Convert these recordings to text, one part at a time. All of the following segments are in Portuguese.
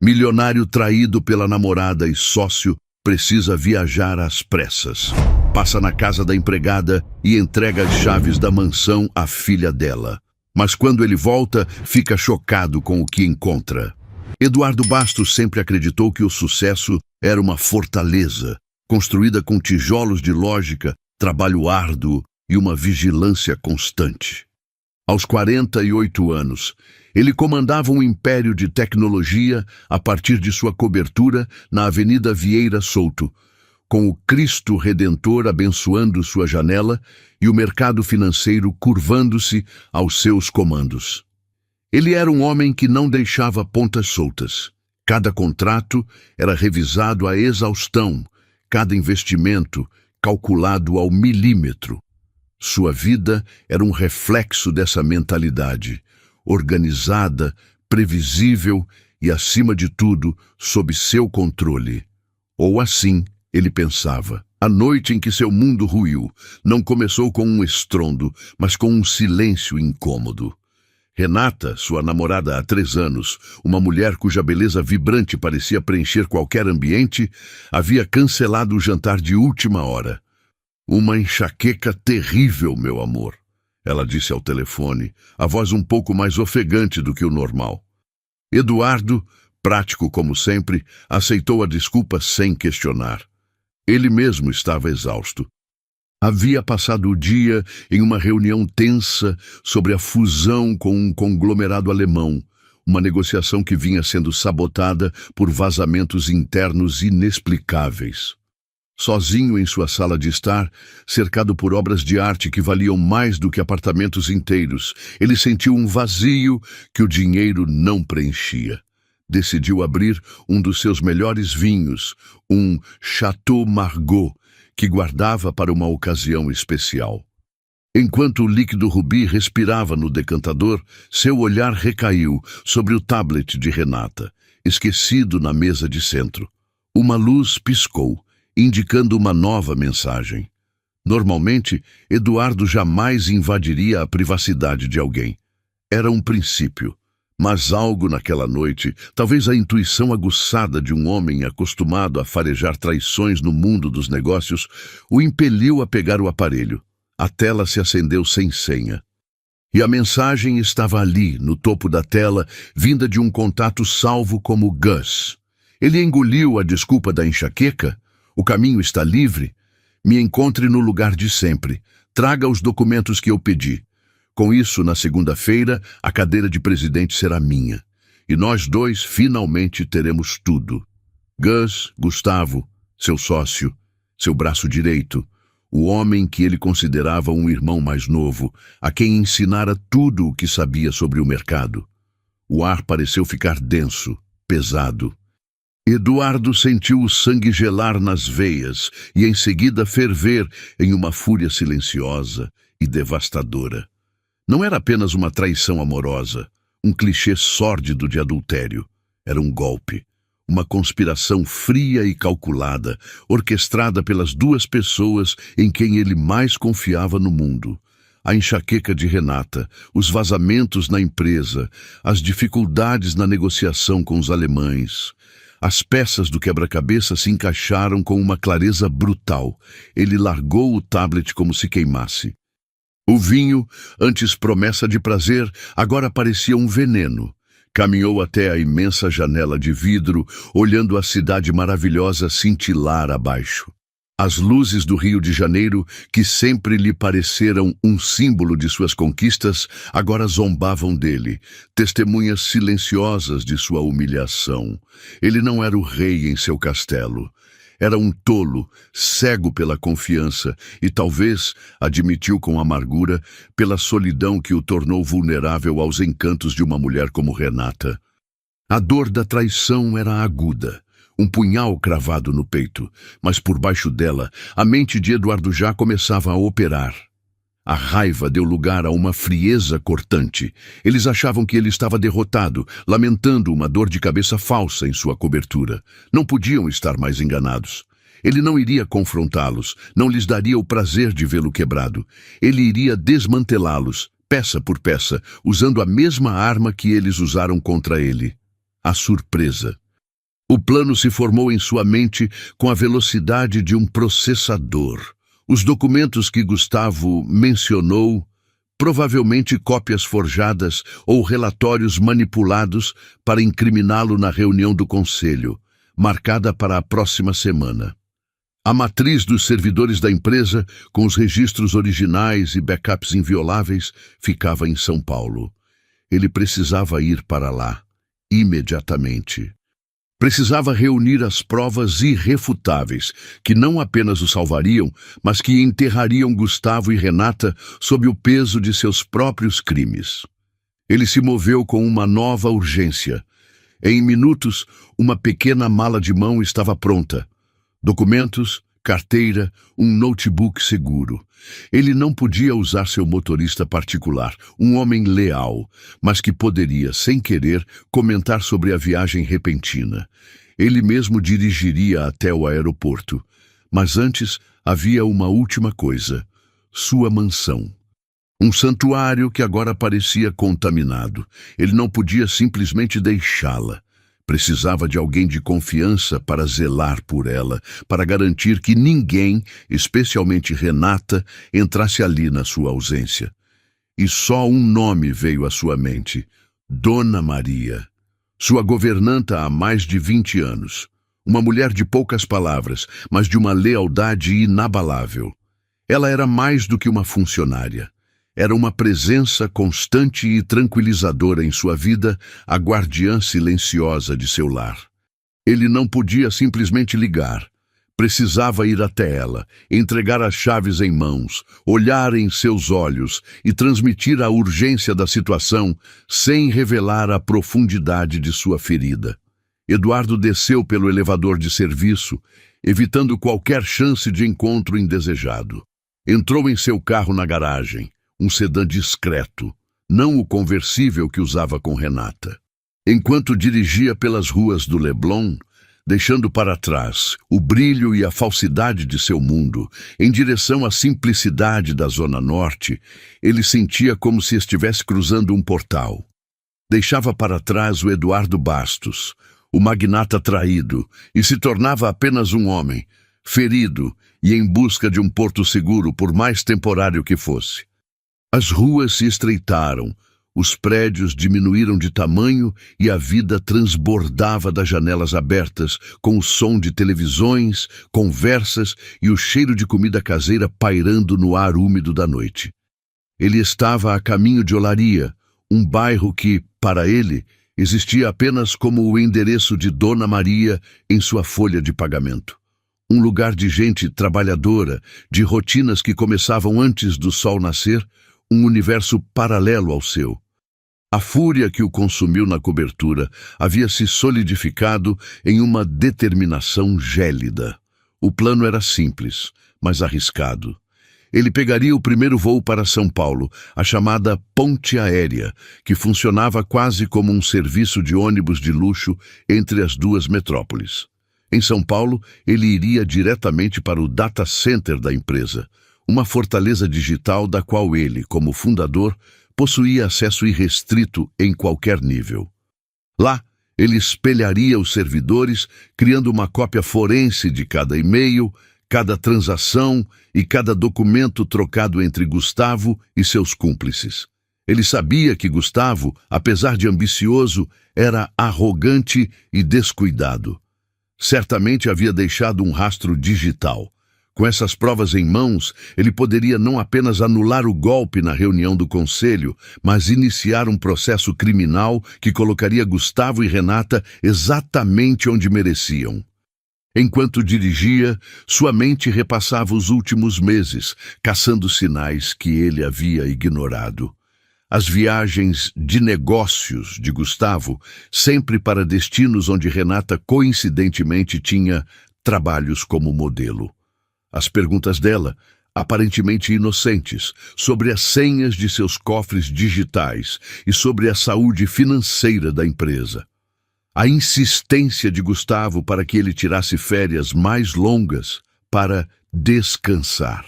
Milionário traído pela namorada e sócio precisa viajar às pressas. Passa na casa da empregada e entrega as chaves da mansão à filha dela. Mas quando ele volta, fica chocado com o que encontra. Eduardo Bastos sempre acreditou que o sucesso era uma fortaleza, construída com tijolos de lógica, trabalho árduo e uma vigilância constante. Aos 48 anos, ele comandava um império de tecnologia a partir de sua cobertura na Avenida Vieira Souto, com o Cristo Redentor abençoando sua janela e o mercado financeiro curvando-se aos seus comandos. Ele era um homem que não deixava pontas soltas. Cada contrato era revisado à exaustão, cada investimento calculado ao milímetro. Sua vida era um reflexo dessa mentalidade, organizada, previsível e, acima de tudo, sob seu controle. Ou assim ele pensava. A noite em que seu mundo ruiu não começou com um estrondo, mas com um silêncio incômodo. Renata, sua namorada há 3 anos, uma mulher cuja beleza vibrante parecia preencher qualquer ambiente, havia cancelado o jantar de última hora. Uma enxaqueca terrível, meu amor, ela disse ao telefone, a voz um pouco mais ofegante do que o normal. Eduardo, prático como sempre, aceitou a desculpa sem questionar. Ele mesmo estava exausto. Havia passado o dia em uma reunião tensa sobre a fusão com um conglomerado alemão, uma negociação que vinha sendo sabotada por vazamentos internos inexplicáveis. Sozinho em sua sala de estar, cercado por obras de arte que valiam mais do que apartamentos inteiros, ele sentiu um vazio que o dinheiro não preenchia. Decidiu abrir um dos seus melhores vinhos, um Chateau Margaux, que guardava para uma ocasião especial. Enquanto o líquido rubi respirava no decantador, seu olhar recaiu sobre o tablet de Renata, esquecido na mesa de centro. Uma luz piscou, indicando uma nova mensagem. Normalmente, Eduardo jamais invadiria a privacidade de alguém. Era um princípio. Mas algo naquela noite, talvez a intuição aguçada de um homem acostumado a farejar traições no mundo dos negócios, o impeliu a pegar o aparelho. A tela se acendeu sem senha. E a mensagem estava ali, no topo da tela, vinda de um contato salvo como Gus. Ele engoliu a desculpa da enxaqueca. O caminho está livre. Me encontre no lugar de sempre. Traga os documentos que eu pedi. Com isso, na segunda-feira, a cadeira de presidente será minha. E nós dois finalmente teremos tudo. Gus, Gustavo, seu sócio, seu braço direito, o homem que ele considerava um irmão mais novo, a quem ensinara tudo o que sabia sobre o mercado. O ar pareceu ficar denso, pesado. Eduardo sentiu o sangue gelar nas veias e em seguida ferver em uma fúria silenciosa e devastadora. Não era apenas uma traição amorosa, um clichê sórdido de adultério. Era um golpe, uma conspiração fria e calculada, orquestrada pelas 2 pessoas em quem ele mais confiava no mundo. A enxaqueca de Renata, os vazamentos na empresa, as dificuldades na negociação com os alemães. As peças do quebra-cabeça se encaixaram com uma clareza brutal. Ele largou o tablet como se queimasse. O vinho, antes promessa de prazer, agora parecia um veneno. Caminhou até a imensa janela de vidro, olhando a cidade maravilhosa cintilar abaixo. As luzes do Rio de Janeiro, que sempre lhe pareceram um símbolo de suas conquistas, agora zombavam dele, testemunhas silenciosas de sua humilhação. Ele não era o rei em seu castelo. Era um tolo, cego pela confiança e talvez, admitiu com amargura, pela solidão que o tornou vulnerável aos encantos de uma mulher como Renata. A dor da traição era aguda, um punhal cravado no peito, mas por baixo dela, a mente de Eduardo já começava a operar. A raiva deu lugar a uma frieza cortante. Eles achavam que ele estava derrotado, lamentando uma dor de cabeça falsa em sua cobertura. Não podiam estar mais enganados. Ele não iria confrontá-los, não lhes daria o prazer de vê-lo quebrado. Ele iria desmantelá-los, peça por peça, usando a mesma arma que eles usaram contra ele. A surpresa. O plano se formou em sua mente com a velocidade de um processador. Os documentos que Gustavo mencionou, provavelmente cópias forjadas ou relatórios manipulados para incriminá-lo na reunião do conselho, marcada para a próxima semana. A matriz dos servidores da empresa, com os registros originais e backups invioláveis, ficava em São Paulo. Ele precisava ir para lá, imediatamente. Precisava reunir as provas irrefutáveis, que não apenas o salvariam, mas que enterrariam Gustavo e Renata sob o peso de seus próprios crimes. Ele se moveu com uma nova urgência. Em minutos, uma pequena mala de mão estava pronta. Documentos, carteira, um notebook seguro. Ele não podia usar seu motorista particular, um homem leal, mas que poderia, sem querer, comentar sobre a viagem repentina. Ele mesmo dirigiria até o aeroporto. Mas antes, havia uma última coisa: sua mansão. Um santuário que agora parecia contaminado. Ele não podia simplesmente deixá-la. Precisava de alguém de confiança para zelar por ela, para garantir que ninguém, especialmente Renata, entrasse ali na sua ausência. E só um nome veio à sua mente: Dona Maria. Sua governanta há mais de 20 anos. Uma mulher de poucas palavras, mas de uma lealdade inabalável. Ela era mais do que uma funcionária. Era uma presença constante e tranquilizadora em sua vida, a guardiã silenciosa de seu lar. Ele não podia simplesmente ligar. Precisava ir até ela, entregar as chaves em mãos, olhar em seus olhos e transmitir a urgência da situação sem revelar a profundidade de sua ferida. Eduardo desceu pelo elevador de serviço, evitando qualquer chance de encontro indesejado. Entrou em seu carro na garagem. Um sedã discreto, não o conversível que usava com Renata. Enquanto dirigia pelas ruas do Leblon, deixando para trás o brilho e a falsidade de seu mundo, em direção à simplicidade da Zona Norte, ele sentia como se estivesse cruzando um portal. Deixava para trás o Eduardo Bastos, o magnata traído, e se tornava apenas um homem, ferido e em busca de um porto seguro, por mais temporário que fosse. As ruas se estreitaram, os prédios diminuíram de tamanho e a vida transbordava das janelas abertas, com o som de televisões, conversas e o cheiro de comida caseira pairando no ar úmido da noite. Ele estava a caminho de Olaria, um bairro que, para ele, existia apenas como o endereço de Dona Maria em sua folha de pagamento. Um lugar de gente trabalhadora, de rotinas que começavam antes do sol nascer, um universo paralelo ao seu. A fúria que o consumiu na cobertura havia se solidificado em uma determinação gélida. O plano era simples, mas arriscado. Ele pegaria o primeiro voo para São Paulo, a chamada ponte aérea, que funcionava quase como um serviço de ônibus de luxo entre as duas metrópoles. Em São Paulo, ele iria diretamente para o data center da empresa, uma fortaleza digital da qual ele, como fundador, possuía acesso irrestrito em qualquer nível. Lá, ele espelharia os servidores, criando uma cópia forense de cada e-mail, cada transação e cada documento trocado entre Gustavo e seus cúmplices. Ele sabia que Gustavo, apesar de ambicioso, era arrogante e descuidado. Certamente havia deixado um rastro digital. Com essas provas em mãos, ele poderia não apenas anular o golpe na reunião do conselho, mas iniciar um processo criminal que colocaria Gustavo e Renata exatamente onde mereciam. Enquanto dirigia, sua mente repassava os últimos meses, caçando sinais que ele havia ignorado. As viagens de negócios de Gustavo, sempre para destinos onde Renata coincidentemente tinha trabalhos como modelo. As perguntas dela, aparentemente inocentes, sobre as senhas de seus cofres digitais e sobre a saúde financeira da empresa. A insistência de Gustavo para que ele tirasse férias mais longas para descansar.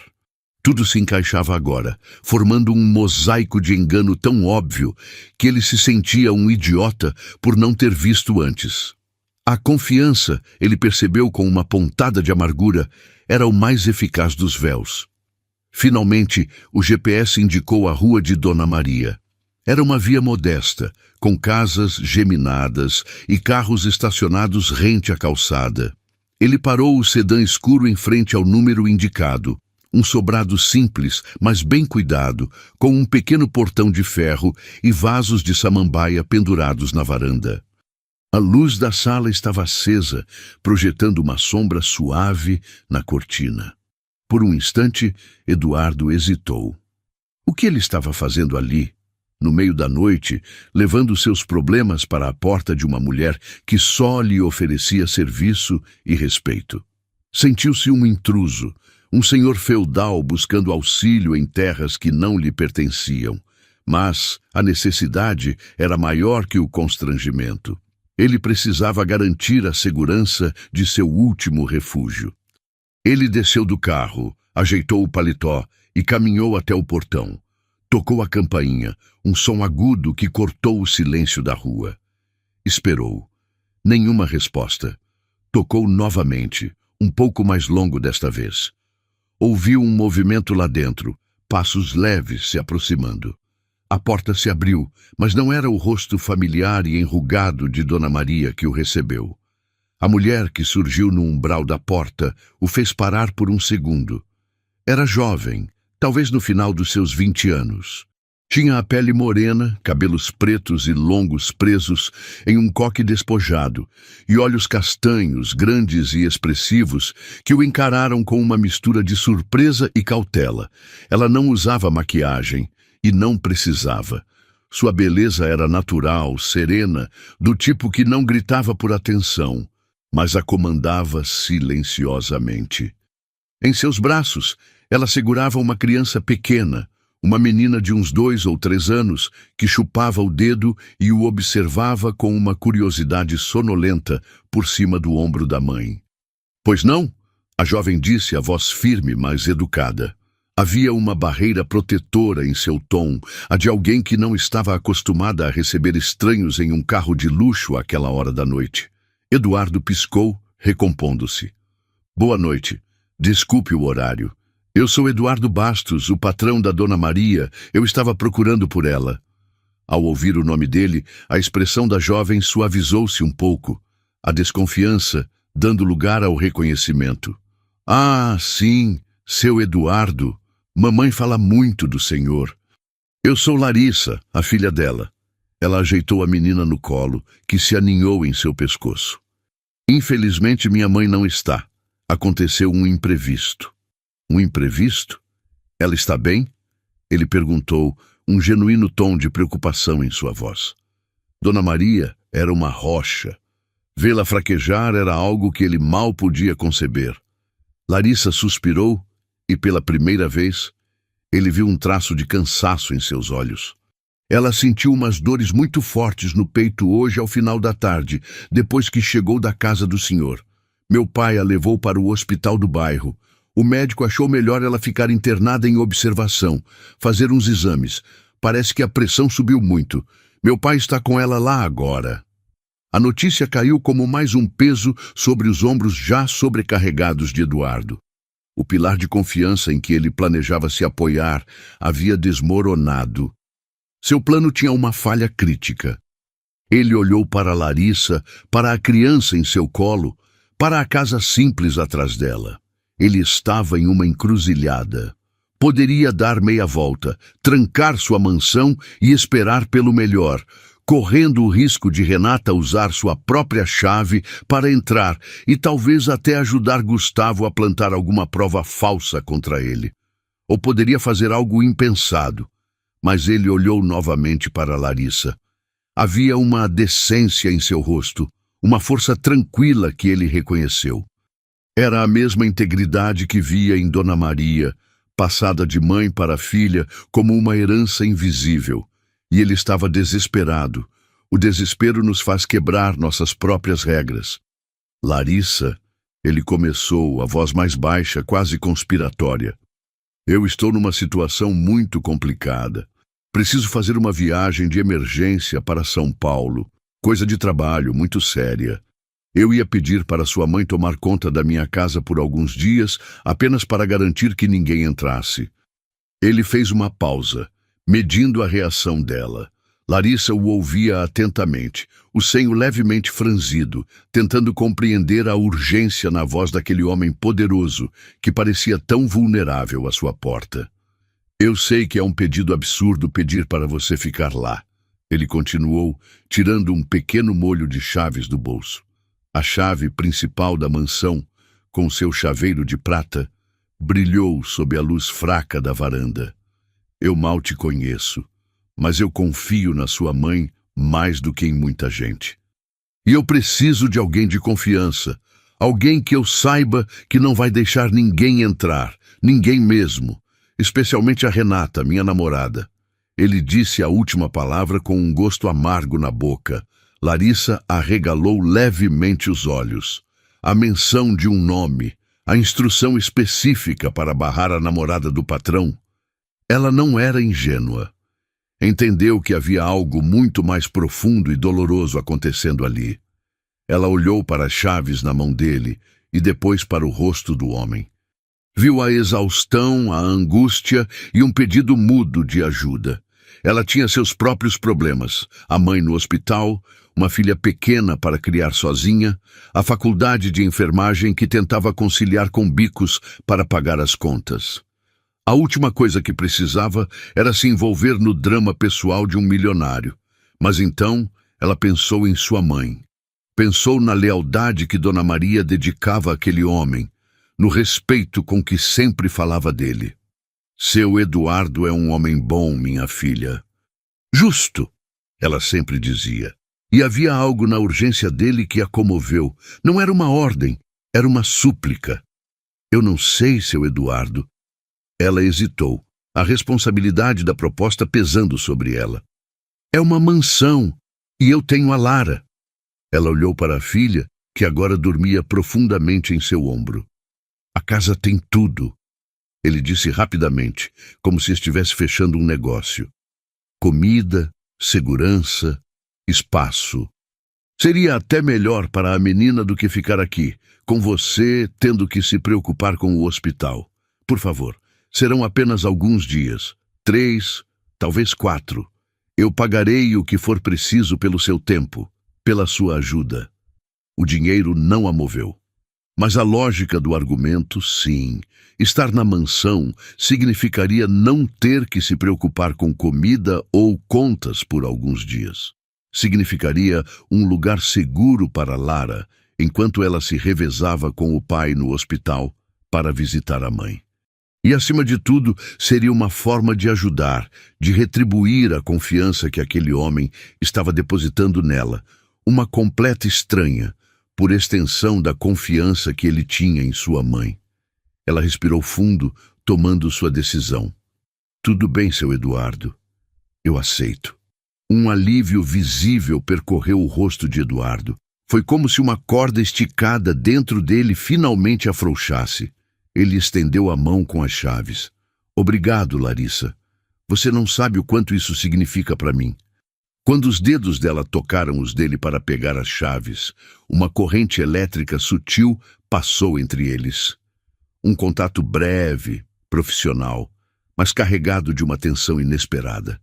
Tudo se encaixava agora, formando um mosaico de engano tão óbvio que ele se sentia um idiota por não ter visto antes. A confiança, ele percebeu com uma pontada de amargura, era o mais eficaz dos véus. Finalmente, o GPS indicou a rua de Dona Maria. Era uma via modesta, com casas geminadas e carros estacionados rente à calçada. Ele parou o sedã escuro em frente ao número indicado. Um sobrado simples, mas bem cuidado, com um pequeno portão de ferro e vasos de samambaia pendurados na varanda. A luz da sala estava acesa, projetando uma sombra suave na cortina. Por um instante, Eduardo hesitou. O que ele estava fazendo ali, no meio da noite, levando seus problemas para a porta de uma mulher que só lhe oferecia serviço e respeito? Sentiu-se um intruso, um senhor feudal buscando auxílio em terras que não lhe pertenciam. Mas a necessidade era maior que o constrangimento. Ele precisava garantir a segurança de seu último refúgio. Ele desceu do carro, ajeitou o paletó e caminhou até o portão. Tocou a campainha, um som agudo que cortou o silêncio da rua. Esperou. Nenhuma resposta. Tocou novamente, um pouco mais longo desta vez. Ouviu um movimento lá dentro, passos leves se aproximando. A porta se abriu, mas não era o rosto familiar e enrugado de Dona Maria que o recebeu. A mulher que surgiu no umbral da porta o fez parar por um segundo. Era jovem, talvez no final dos seus 20 anos. Tinha a pele morena, cabelos pretos e longos presos em um coque despojado, e olhos castanhos, grandes e expressivos, que o encararam com uma mistura de surpresa e cautela. Ela não usava maquiagem e não precisava. Sua beleza era natural, serena, do tipo que não gritava por atenção, mas a comandava silenciosamente. Em seus braços, ela segurava uma criança pequena, uma menina de uns 2 ou 3 anos, que chupava o dedo e o observava com uma curiosidade sonolenta por cima do ombro da mãe. "Pois não?" a jovem disse, a voz firme, mas educada. Havia uma barreira protetora em seu tom, a de alguém que não estava acostumada a receber estranhos em um carro de luxo àquela hora da noite. Eduardo piscou, recompondo-se. "Boa noite. Desculpe o horário. Eu sou Eduardo Bastos, o patrão da Dona Maria. Eu estava procurando por ela." Ao ouvir o nome dele, a expressão da jovem suavizou-se um pouco, a desconfiança dando lugar ao reconhecimento. "Ah, sim, seu Eduardo. Mamãe fala muito do senhor. Eu sou Larissa, a filha dela." Ela ajeitou a menina no colo, que se aninhou em seu pescoço. "Infelizmente, minha mãe não está. Aconteceu um imprevisto." "Um imprevisto? Ela está bem?" ele perguntou, um genuíno tom de preocupação em sua voz. Dona Maria era uma rocha. Vê-la fraquejar era algo que ele mal podia conceber. Larissa suspirou e, pela primeira vez, ele viu um traço de cansaço em seus olhos. Ela sentiu umas dores muito fortes no peito hoje ao final da tarde, depois que chegou da casa do senhor. Meu pai a levou para o hospital do bairro. O médico achou melhor ela ficar internada em observação, fazer uns exames. Parece que a pressão subiu muito. Meu pai está com ela lá agora." A notícia caiu como mais um peso sobre os ombros já sobrecarregados de Eduardo. O pilar de confiança em que ele planejava se apoiar havia desmoronado. Seu plano tinha uma falha crítica. Ele olhou para Larissa, para a criança em seu colo, para a casa simples atrás dela. Ele estava em uma encruzilhada. Poderia dar meia volta, trancar sua mansão e esperar pelo melhor, correndo o risco de Renata usar sua própria chave para entrar e talvez até ajudar Gustavo a plantar alguma prova falsa contra ele. Ou poderia fazer algo impensado. Mas ele olhou novamente para Larissa. Havia uma decência em seu rosto, uma força tranquila que ele reconheceu. Era a mesma integridade que via em Dona Maria, passada de mãe para filha como uma herança invisível. E ele estava desesperado. O desespero nos faz quebrar nossas próprias regras. "Larissa", ele começou, a voz mais baixa, quase conspiratória. "Eu estou numa situação muito complicada. Preciso fazer uma viagem de emergência para São Paulo. Coisa de trabalho, muito séria. Eu ia pedir para sua mãe tomar conta da minha casa por alguns dias, apenas para garantir que ninguém entrasse. Ele fez uma pausa, medindo a reação dela. Larissa o ouvia atentamente, o senho levemente franzido, tentando compreender a urgência na voz daquele homem poderoso que parecia tão vulnerável à sua porta. Eu sei que é um pedido absurdo pedir para você ficar lá, ele continuou, tirando um pequeno molho de chaves do bolso. A chave principal da mansão, com seu chaveiro de prata, brilhou sob a luz fraca da varanda. Eu mal te conheço, mas eu confio na sua mãe mais do que em muita gente. E eu preciso de alguém de confiança, alguém que eu saiba que não vai deixar ninguém entrar, ninguém mesmo, especialmente a Renata, minha namorada. Ele disse a última palavra com um gosto amargo na boca. Larissa arregalou levemente os olhos. A menção de um nome, a instrução específica para barrar a namorada do patrão. Ela não era ingênua. Entendeu que havia algo muito mais profundo e doloroso acontecendo ali. Ela olhou para as chaves na mão dele e depois para o rosto do homem. Viu a exaustão, a angústia e um pedido mudo de ajuda. Ela tinha seus próprios problemas, a mãe no hospital, uma filha pequena para criar sozinha, a faculdade de enfermagem que tentava conciliar com bicos para pagar as contas. A última coisa que precisava era se envolver no drama pessoal de um milionário. Mas então ela pensou em sua mãe. Pensou na lealdade que Dona Maria dedicava àquele homem, no respeito com que sempre falava dele. Seu Eduardo é um homem bom, minha filha. Justo, ela sempre dizia. E havia algo na urgência dele que a comoveu. Não era uma ordem, era uma súplica. Eu não sei, seu Eduardo. Ela hesitou, a responsabilidade da proposta pesando sobre ela. É uma mansão, e eu tenho a Lara. Ela olhou para a filha, que agora dormia profundamente em seu ombro. A casa tem tudo, ele disse rapidamente, como se estivesse fechando um negócio. Comida, segurança, espaço. Seria até melhor para a menina do que ficar aqui, com você tendo que se preocupar com o hospital. Por favor, serão apenas alguns dias, 3, talvez 4. Eu pagarei o que for preciso pelo seu tempo, pela sua ajuda. O dinheiro não a moveu. Mas a lógica do argumento, sim. Estar na mansão significaria não ter que se preocupar com comida ou contas por alguns dias. Significaria um lugar seguro para Lara, enquanto ela se revezava com o pai no hospital para visitar a mãe. E, acima de tudo, seria uma forma de ajudar, de retribuir a confiança que aquele homem estava depositando nela, uma completa estranha, por extensão da confiança que ele tinha em sua mãe. Ela respirou fundo, tomando sua decisão. Tudo bem, seu Eduardo. Eu aceito. Um alívio visível percorreu o rosto de Eduardo. Foi como se uma corda esticada dentro dele finalmente afrouxasse. Ele estendeu a mão com as chaves. Obrigado, Larissa. Você não sabe o quanto isso significa para mim. Quando os dedos dela tocaram os dele para pegar as chaves, uma corrente elétrica sutil passou entre eles. Um contato breve, profissional, mas carregado de uma tensão inesperada.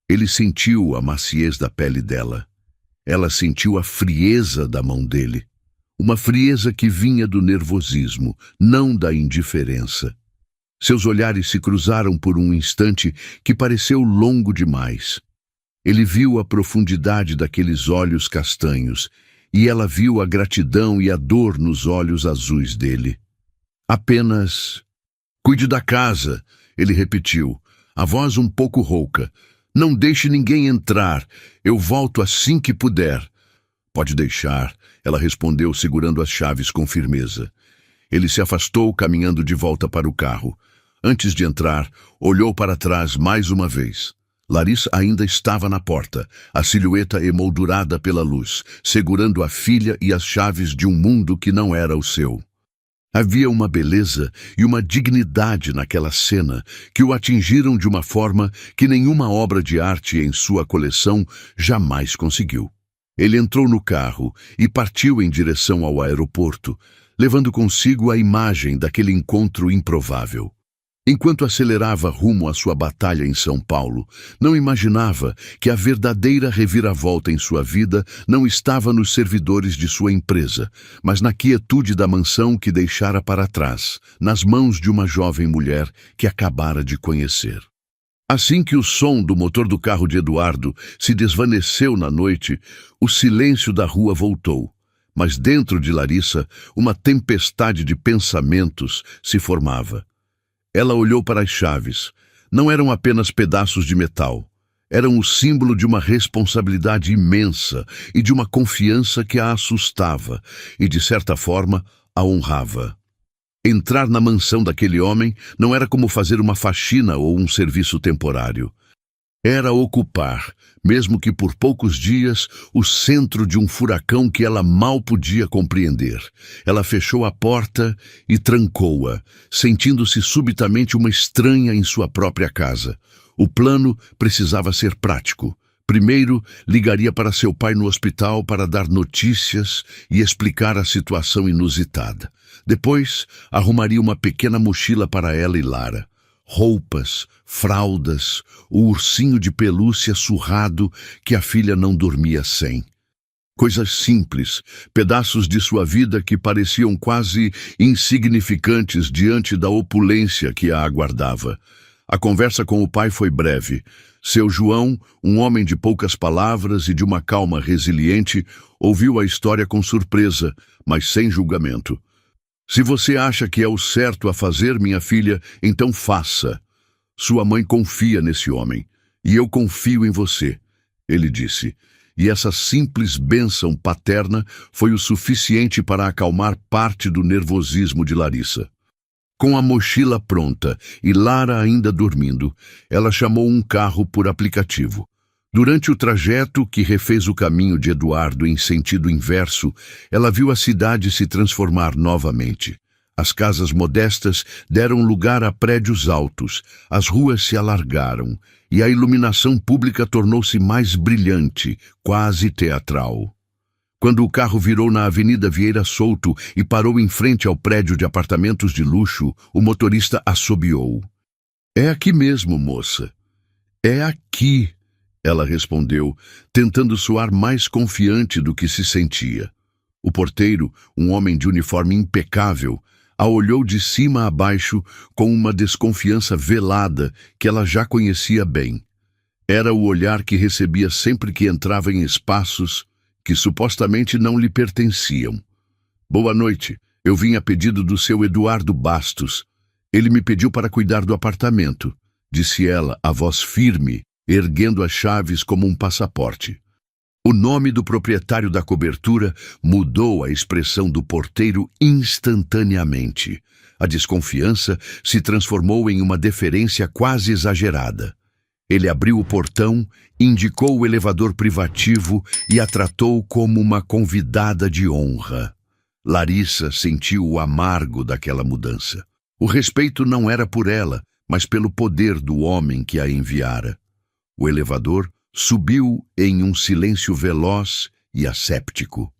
Ele sentiu a maciez da pele dela. Ela sentiu a frieza da mão dele. Uma frieza que vinha do nervosismo, não da indiferença. Seus olhares se cruzaram por um instante que pareceu longo demais. Ele viu a profundidade daqueles olhos castanhos, e ela viu a gratidão e a dor nos olhos azuis dele. Apenas... Cuide da casa, ele repetiu, a voz um pouco rouca. Não deixe ninguém entrar. Eu volto assim que puder. Pode deixar, ela respondeu segurando as chaves com firmeza. Ele se afastou, caminhando de volta para o carro. Antes de entrar, olhou para trás mais uma vez. Larissa ainda estava na porta, a silhueta emoldurada pela luz, segurando a filha e as chaves de um mundo que não era o seu. Havia uma beleza e uma dignidade naquela cena que o atingiram de uma forma que nenhuma obra de arte em sua coleção jamais conseguiu. Ele entrou no carro e partiu em direção ao aeroporto, levando consigo a imagem daquele encontro improvável. Enquanto acelerava rumo à sua batalha em São Paulo, não imaginava que a verdadeira reviravolta em sua vida não estava nos servidores de sua empresa, mas na quietude da mansão que deixara para trás, nas mãos de uma jovem mulher que acabara de conhecer. Assim que o som do motor do carro de Eduardo se desvaneceu na noite, o silêncio da rua voltou. Mas dentro de Larissa, uma tempestade de pensamentos se formava. Ela olhou para as chaves. Não eram apenas pedaços de metal. Eram o símbolo de uma responsabilidade imensa e de uma confiança que a assustava e, de certa forma, a honrava. Entrar na mansão daquele homem não era como fazer uma faxina ou um serviço temporário. Era ocupar, mesmo que por poucos dias, o centro de um furacão que ela mal podia compreender. Ela fechou a porta e trancou-a, sentindo-se subitamente uma estranha em sua própria casa. O plano precisava ser prático. Primeiro, ligaria para seu pai no hospital para dar notícias e explicar a situação inusitada. Depois, arrumaria uma pequena mochila para ela e Lara. Roupas, fraldas, o ursinho de pelúcia surrado que a filha não dormia sem. Coisas simples, pedaços de sua vida que pareciam quase insignificantes diante da opulência que a aguardava. A conversa com o pai foi breve. Seu João, um homem de poucas palavras e de uma calma resiliente, ouviu a história com surpresa, mas sem julgamento. Se você acha que é o certo a fazer, minha filha, então faça. Sua mãe confia nesse homem, e eu confio em você, ele disse. E essa simples bênção paterna foi o suficiente para acalmar parte do nervosismo de Larissa. Com a mochila pronta e Lara ainda dormindo, ela chamou um carro por aplicativo. Durante o trajeto que refez o caminho de Eduardo em sentido inverso, ela viu a cidade se transformar novamente. As casas modestas deram lugar a prédios altos, as ruas se alargaram e a iluminação pública tornou-se mais brilhante, quase teatral. Quando o carro virou na Avenida Vieira Souto e parou em frente ao prédio de apartamentos de luxo, o motorista assobiou. "É aqui mesmo, moça. É aqui", ela respondeu, tentando soar mais confiante do que se sentia. O porteiro, um homem de uniforme impecável, a olhou de cima a baixo com uma desconfiança velada que ela já conhecia bem. Era o olhar que recebia sempre que entrava em espaços que supostamente não lhe pertenciam. "Boa noite. Eu vim a pedido do seu Eduardo Bastos. Ele me pediu para cuidar do apartamento", disse ela, a voz firme, erguendo as chaves como um passaporte. O nome do proprietário da cobertura mudou a expressão do porteiro instantaneamente. A desconfiança se transformou em uma deferência quase exagerada. Ele abriu o portão, indicou o elevador privativo e a tratou como uma convidada de honra. Larissa sentiu o amargo daquela mudança. O respeito não era por ela, mas pelo poder do homem que a enviara. O elevador subiu em um silêncio veloz e asséptico.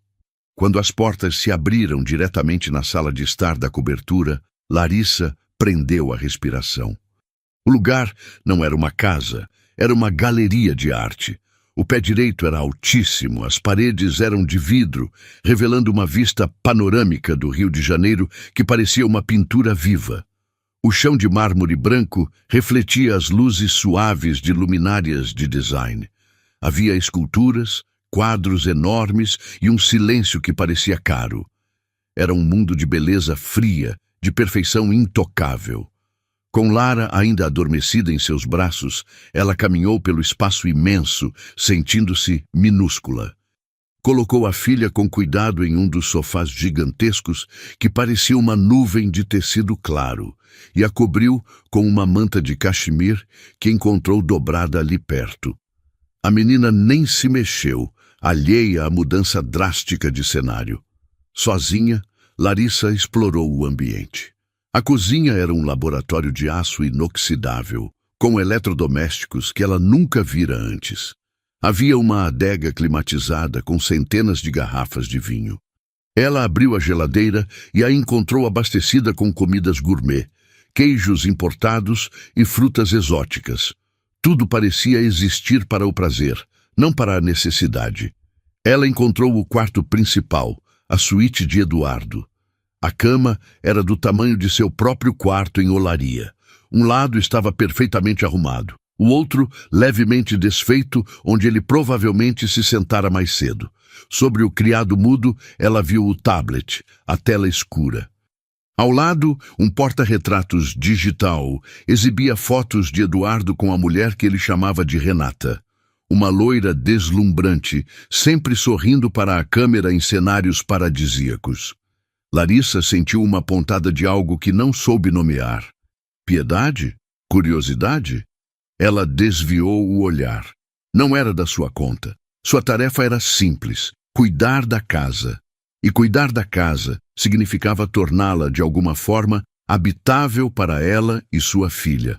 Quando as portas se abriram diretamente na sala de estar da cobertura, Larissa prendeu a respiração. O lugar não era uma casa, era uma galeria de arte. O pé direito era altíssimo, as paredes eram de vidro, revelando uma vista panorâmica do Rio de Janeiro que parecia uma pintura viva. O chão de mármore branco refletia as luzes suaves de luminárias de design. Havia esculturas, quadros enormes e um silêncio que parecia caro. Era um mundo de beleza fria, de perfeição intocável. Com Lara ainda adormecida em seus braços, ela caminhou pelo espaço imenso, sentindo-se minúscula. Colocou a filha com cuidado em um dos sofás gigantescos que parecia uma nuvem de tecido claro e a cobriu com uma manta de cachemir que encontrou dobrada ali perto. A menina nem se mexeu, alheia à mudança drástica de cenário. Sozinha, Larissa explorou o ambiente. A cozinha era um laboratório de aço inoxidável, com eletrodomésticos que ela nunca vira antes. Havia uma adega climatizada com centenas de garrafas de vinho. Ela abriu a geladeira e a encontrou abastecida com comidas gourmet, queijos importados e frutas exóticas. Tudo parecia existir para o prazer, não para a necessidade. Ela encontrou o quarto principal, a suíte de Eduardo. A cama era do tamanho de seu próprio quarto em olaria. Um lado estava perfeitamente arrumado, o outro levemente desfeito, onde ele provavelmente se sentara mais cedo. Sobre o criado mudo, ela viu o tablet, a tela escura. Ao lado, um porta-retratos digital exibia fotos de Eduardo com a mulher que ele chamava de Renata. Uma loira deslumbrante, sempre sorrindo para a câmera em cenários paradisíacos. Larissa sentiu uma pontada de algo que não soube nomear. Piedade? Curiosidade? Ela desviou o olhar. Não era da sua conta. Sua tarefa era simples: cuidar da casa. E cuidar da casa significava torná-la, de alguma forma, habitável para ela e sua filha.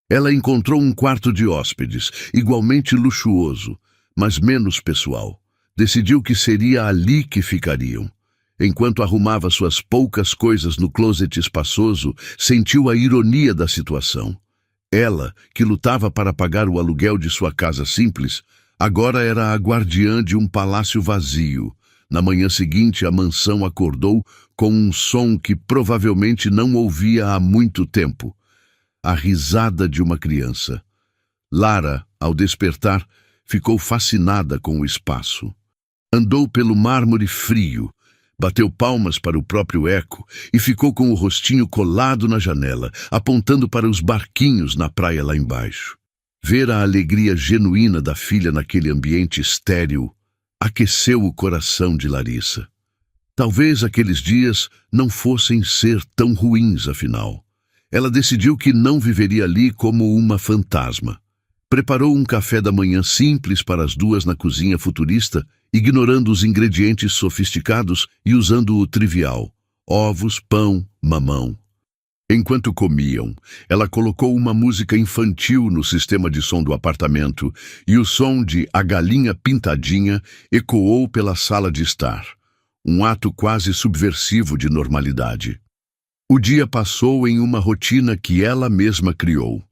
Ela encontrou um quarto de hóspedes, igualmente luxuoso, mas menos pessoal. Decidiu que seria ali que ficariam. Enquanto arrumava suas poucas coisas no closet espaçoso, sentiu a ironia da situação. Ela, que lutava para pagar o aluguel de sua casa simples, agora era a guardiã de um palácio vazio. Na manhã seguinte, a mansão acordou com um som que provavelmente não ouvia há muito tempo. A risada de uma criança. Lara, ao despertar, ficou fascinada com o espaço. Andou pelo mármore frio, bateu palmas para o próprio eco e ficou com o rostinho colado na janela, apontando para os barquinhos na praia lá embaixo. Ver a alegria genuína da filha naquele ambiente estéril aqueceu o coração de Larissa. Talvez aqueles dias não fossem ser tão ruins, afinal. Ela decidiu que não viveria ali como uma fantasma. Preparou um café da manhã simples para as duas na cozinha futurista, ignorando os ingredientes sofisticados e usando o trivial: ovos, pão, mamão. Enquanto comiam, ela colocou uma música infantil no sistema de som do apartamento e o som de A Galinha Pintadinha ecoou pela sala de estar. Um ato quase subversivo de normalidade. O dia passou em uma rotina que ela mesma criou.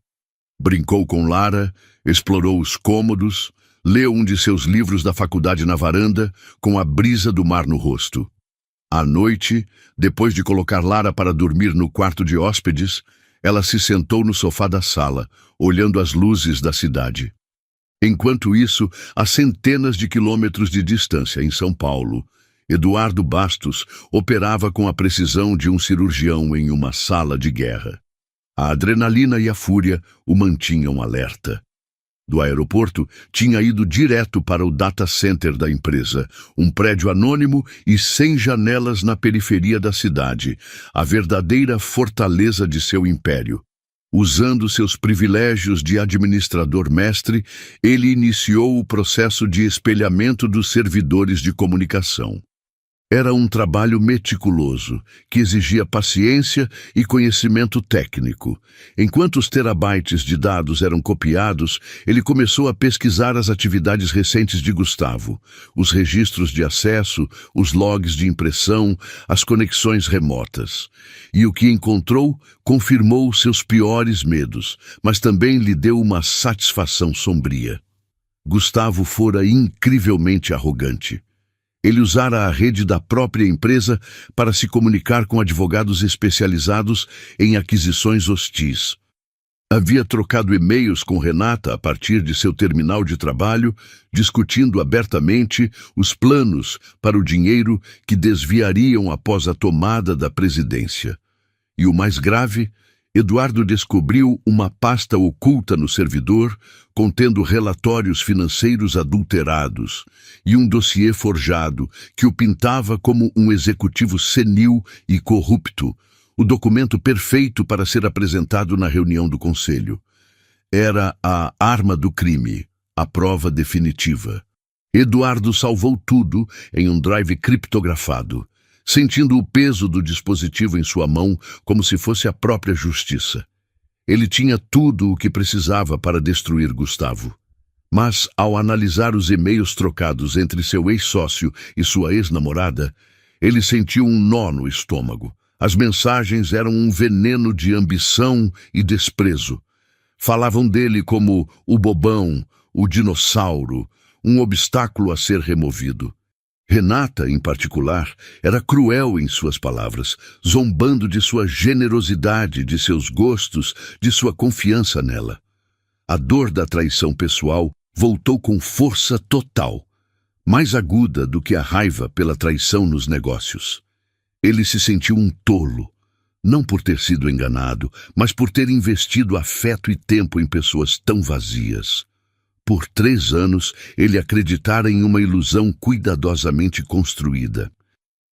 Brincou com Lara, explorou os cômodos, leu um de seus livros da faculdade na varanda, com a brisa do mar no rosto. À noite, depois de colocar Lara para dormir no quarto de hóspedes, ela se sentou no sofá da sala, olhando as luzes da cidade. Enquanto isso, a centenas de quilômetros de distância, em São Paulo, Eduardo Bastos operava com a precisão de um cirurgião em uma sala de guerra. A adrenalina e a fúria o mantinham alerta. Do aeroporto, tinha ido direto para o data center da empresa, um prédio anônimo e sem janelas na periferia da cidade, a verdadeira fortaleza de seu império. Usando seus privilégios de administrador-mestre, ele iniciou o processo de espelhamento dos servidores de comunicação. Era um trabalho meticuloso, que exigia paciência e conhecimento técnico. Enquanto os terabytes de dados eram copiados, ele começou a pesquisar as atividades recentes de Gustavo, os registros de acesso, os logs de impressão, as conexões remotas. E o que encontrou confirmou seus piores medos, mas também lhe deu uma satisfação sombria. Gustavo fora incrivelmente arrogante. Ele usara a rede da própria empresa para se comunicar com advogados especializados em aquisições hostis. Havia trocado e-mails com Renata a partir de seu terminal de trabalho, discutindo abertamente os planos para o dinheiro que desviariam após a tomada da presidência. E o mais grave, Eduardo descobriu uma pasta oculta no servidor, contendo relatórios financeiros adulterados e um dossiê forjado que o pintava como um executivo senil e corrupto, o documento perfeito para ser apresentado na reunião do conselho. Era a arma do crime, a prova definitiva. Eduardo salvou tudo em um drive criptografado, sentindo o peso do dispositivo em sua mão como se fosse a própria justiça. Ele tinha tudo o que precisava para destruir Gustavo. Mas, ao analisar os e-mails trocados entre seu ex-sócio e sua ex-namorada, ele sentiu um nó no estômago. As mensagens eram um veneno de ambição e desprezo. Falavam dele como o bobão, o dinossauro, um obstáculo a ser removido. Renata, em particular, era cruel em suas palavras, zombando de sua generosidade, de seus gostos, de sua confiança nela. A dor da traição pessoal voltou com força total, mais aguda do que a raiva pela traição nos negócios. Ele se sentiu um tolo, não por ter sido enganado, mas por ter investido afeto e tempo em pessoas tão vazias. Por 3 anos, ele acreditara em uma ilusão cuidadosamente construída.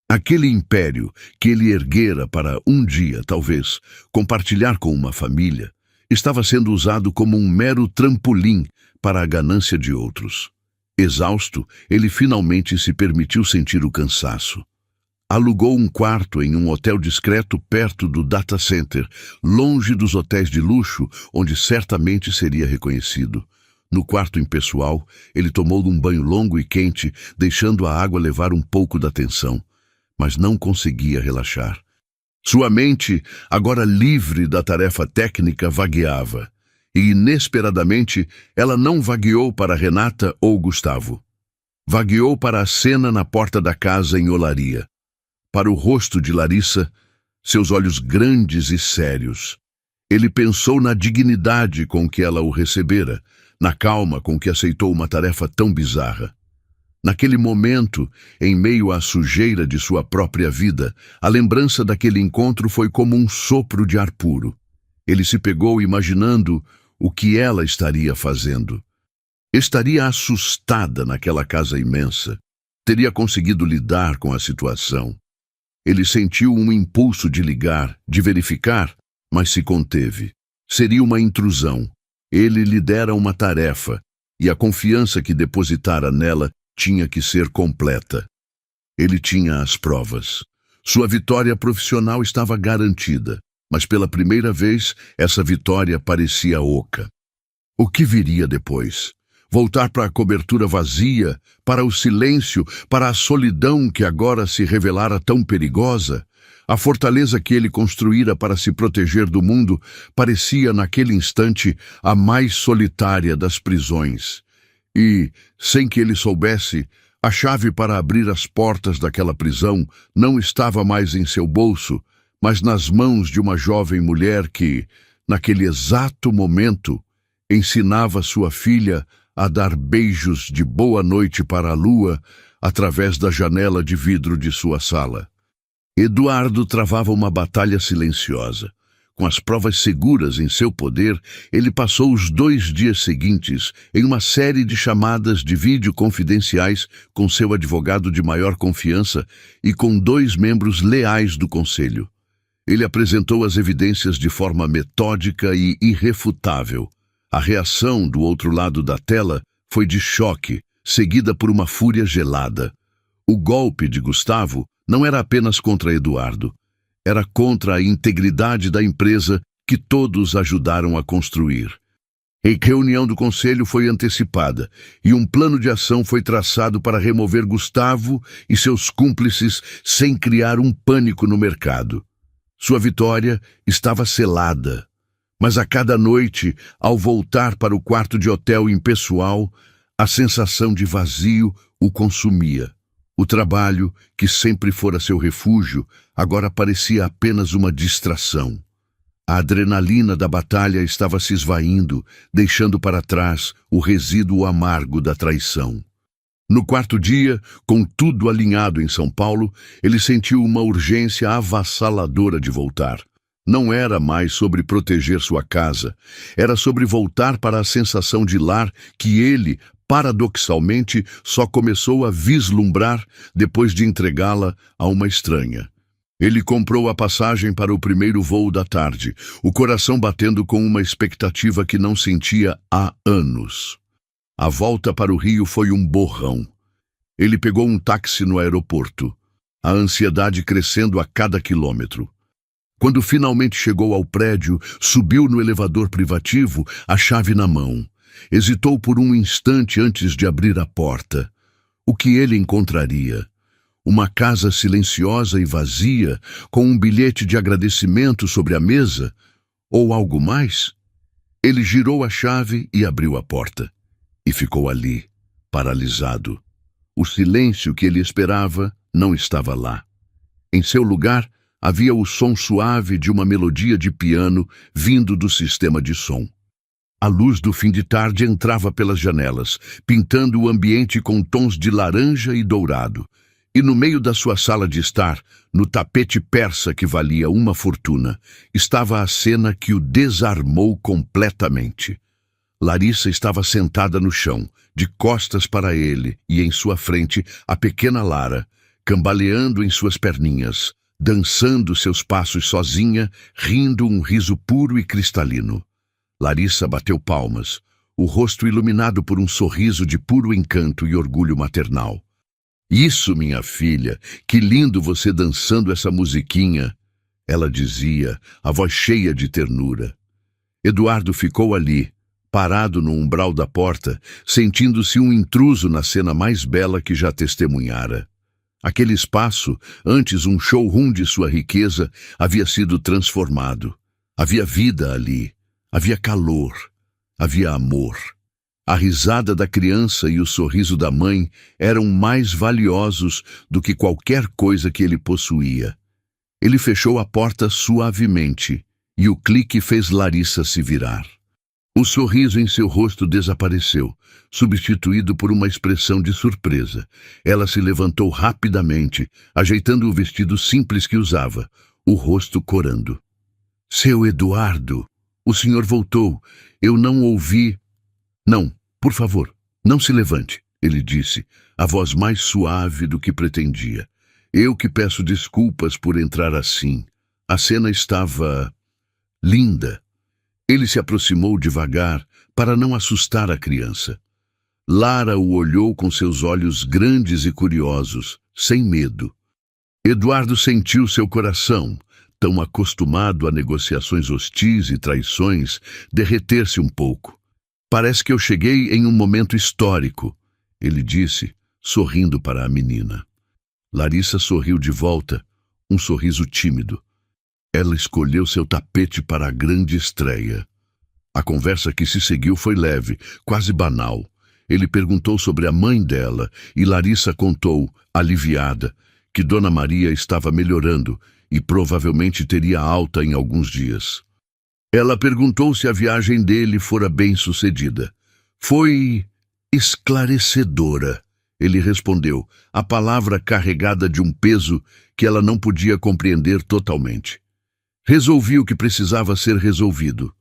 Aquele império que ele erguera para um dia, talvez, compartilhar com uma família, estava sendo usado como um mero trampolim para a ganância de outros. Exausto, ele finalmente se permitiu sentir o cansaço. Alugou um quarto em um hotel discreto perto do data center, longe dos hotéis de luxo, onde certamente seria reconhecido. No quarto impessoal, ele tomou um banho longo e quente, deixando a água levar um pouco da atenção, mas não conseguia relaxar. Sua mente, agora livre da tarefa técnica, vagueava. E, inesperadamente, ela não vagueou para Renata ou Gustavo. Vagueou para a cena na porta da casa em Olaria. Para o rosto de Larissa, seus olhos grandes e sérios. Ele pensou na dignidade com que ela o recebera, na calma com que aceitou uma tarefa tão bizarra. Naquele momento, em meio à sujeira de sua própria vida, a lembrança daquele encontro foi como um sopro de ar puro. Ele se pegou imaginando o que ela estaria fazendo. Estaria assustada naquela casa imensa. Teria conseguido lidar com a situação. Ele sentiu um impulso de ligar, de verificar, mas se conteve. Seria uma intrusão. Ele lhe dera uma tarefa, e a confiança que depositara nela tinha que ser completa. Ele tinha as provas. Sua vitória profissional estava garantida, mas pela primeira vez essa vitória parecia oca. O que viria depois? Voltar para a cobertura vazia, para o silêncio, para a solidão que agora se revelara tão perigosa? A fortaleza que ele construíra para se proteger do mundo parecia, naquele instante, a mais solitária das prisões. E, sem que ele soubesse, a chave para abrir as portas daquela prisão não estava mais em seu bolso, mas nas mãos de uma jovem mulher que, naquele exato momento, ensinava sua filha a dar beijos de boa noite para a lua através da janela de vidro de sua sala. Eduardo travava uma batalha silenciosa. Com as provas seguras em seu poder, ele passou os 2 dias seguintes em uma série de chamadas de vídeo confidenciais com seu advogado de maior confiança e com 2 membros leais do conselho. Ele apresentou as evidências de forma metódica e irrefutável. A reação do outro lado da tela foi de choque, seguida por uma fúria gelada. O golpe de Gustavo não era apenas contra Eduardo. Era contra a integridade da empresa que todos ajudaram a construir. A reunião do conselho foi antecipada e um plano de ação foi traçado para remover Gustavo e seus cúmplices sem criar um pânico no mercado. Sua vitória estava selada. Mas a cada noite, ao voltar para o quarto de hotel impessoal, a sensação de vazio o consumia. O trabalho, que sempre fora seu refúgio, agora parecia apenas uma distração. A adrenalina da batalha estava se esvaindo, deixando para trás o resíduo amargo da traição. No 4º dia, com tudo alinhado em São Paulo, ele sentiu uma urgência avassaladora de voltar. Não era mais sobre proteger sua casa, era sobre voltar para a sensação de lar que ele, paradoxalmente, só começou a vislumbrar depois de entregá-la a uma estranha. Ele comprou a passagem para o primeiro voo da tarde, o coração batendo com uma expectativa que não sentia há anos. A volta para o Rio foi um borrão. Ele pegou um táxi no aeroporto, a ansiedade crescendo a cada quilômetro. Quando finalmente chegou ao prédio, subiu no elevador privativo, a chave na mão. Hesitou por um instante antes de abrir a porta. O que ele encontraria? Uma casa silenciosa e vazia, com um bilhete de agradecimento sobre a mesa? Ou algo mais? Ele girou a chave e abriu a porta. E ficou ali, paralisado. O silêncio que ele esperava não estava lá. Em seu lugar, havia o som suave de uma melodia de piano vindo do sistema de som. A luz do fim de tarde entrava pelas janelas, pintando o ambiente com tons de laranja e dourado. E no meio da sua sala de estar, no tapete persa que valia uma fortuna, estava a cena que o desarmou completamente. Larissa estava sentada no chão, de costas para ele, e em sua frente a pequena Lara, cambaleando em suas perninhas, dançando seus passos sozinha, rindo um riso puro e cristalino. Larissa bateu palmas, o rosto iluminado por um sorriso de puro encanto e orgulho maternal. "Isso, minha filha, que lindo você dançando essa musiquinha", ela dizia, a voz cheia de ternura. Eduardo ficou ali, parado no umbral da porta, sentindo-se um intruso na cena mais bela que já testemunhara. Aquele espaço, antes um showroom de sua riqueza, havia sido transformado. Havia vida ali, havia calor, havia amor. A risada da criança e o sorriso da mãe eram mais valiosos do que qualquer coisa que ele possuía. Ele fechou a porta suavemente, e o clique fez Larissa se virar. O sorriso em seu rosto desapareceu, substituído por uma expressão de surpresa. Ela se levantou rapidamente, ajeitando o vestido simples que usava, o rosto corando. "Seu Eduardo, o senhor voltou. Eu não ouvi." "Não, por favor, não se levante", ele disse, a voz mais suave do que pretendia. "Eu que peço desculpas por entrar assim. A cena estava linda." Ele se aproximou devagar para não assustar a criança. Lara o olhou com seus olhos grandes e curiosos, sem medo. Eduardo sentiu seu coração, tão acostumado a negociações hostis e traições, derreter-se um pouco. "Parece que eu cheguei em um momento histórico", ele disse, sorrindo para a menina. Larissa sorriu de volta, um sorriso tímido. Ela escolheu seu tapete para a grande estreia. A conversa que se seguiu foi leve, quase banal. Ele perguntou sobre a mãe dela e Larissa contou, aliviada, que Dona Maria estava melhorando e provavelmente teria alta em alguns dias. Ela perguntou se a viagem dele fora bem-sucedida. "Foi esclarecedora", ele respondeu, a palavra carregada de um peso que ela não podia compreender totalmente. "Resolvi o que precisava ser resolvido.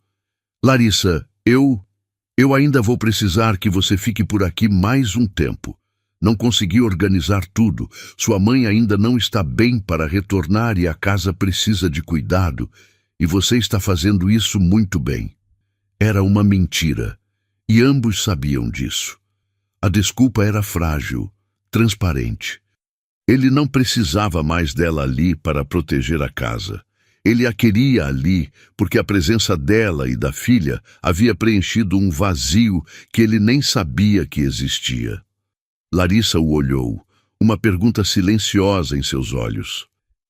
Larissa, eu ainda vou precisar que você fique por aqui mais um tempo. Não consegui organizar tudo. Sua mãe ainda não está bem para retornar e a casa precisa de cuidado. E você está fazendo isso muito bem." Era uma mentira, e ambos sabiam disso. A desculpa era frágil, transparente. Ele não precisava mais dela ali para proteger a casa. Ele a queria ali porque a presença dela e da filha havia preenchido um vazio que ele nem sabia que existia. Larissa o olhou, uma pergunta silenciosa em seus olhos.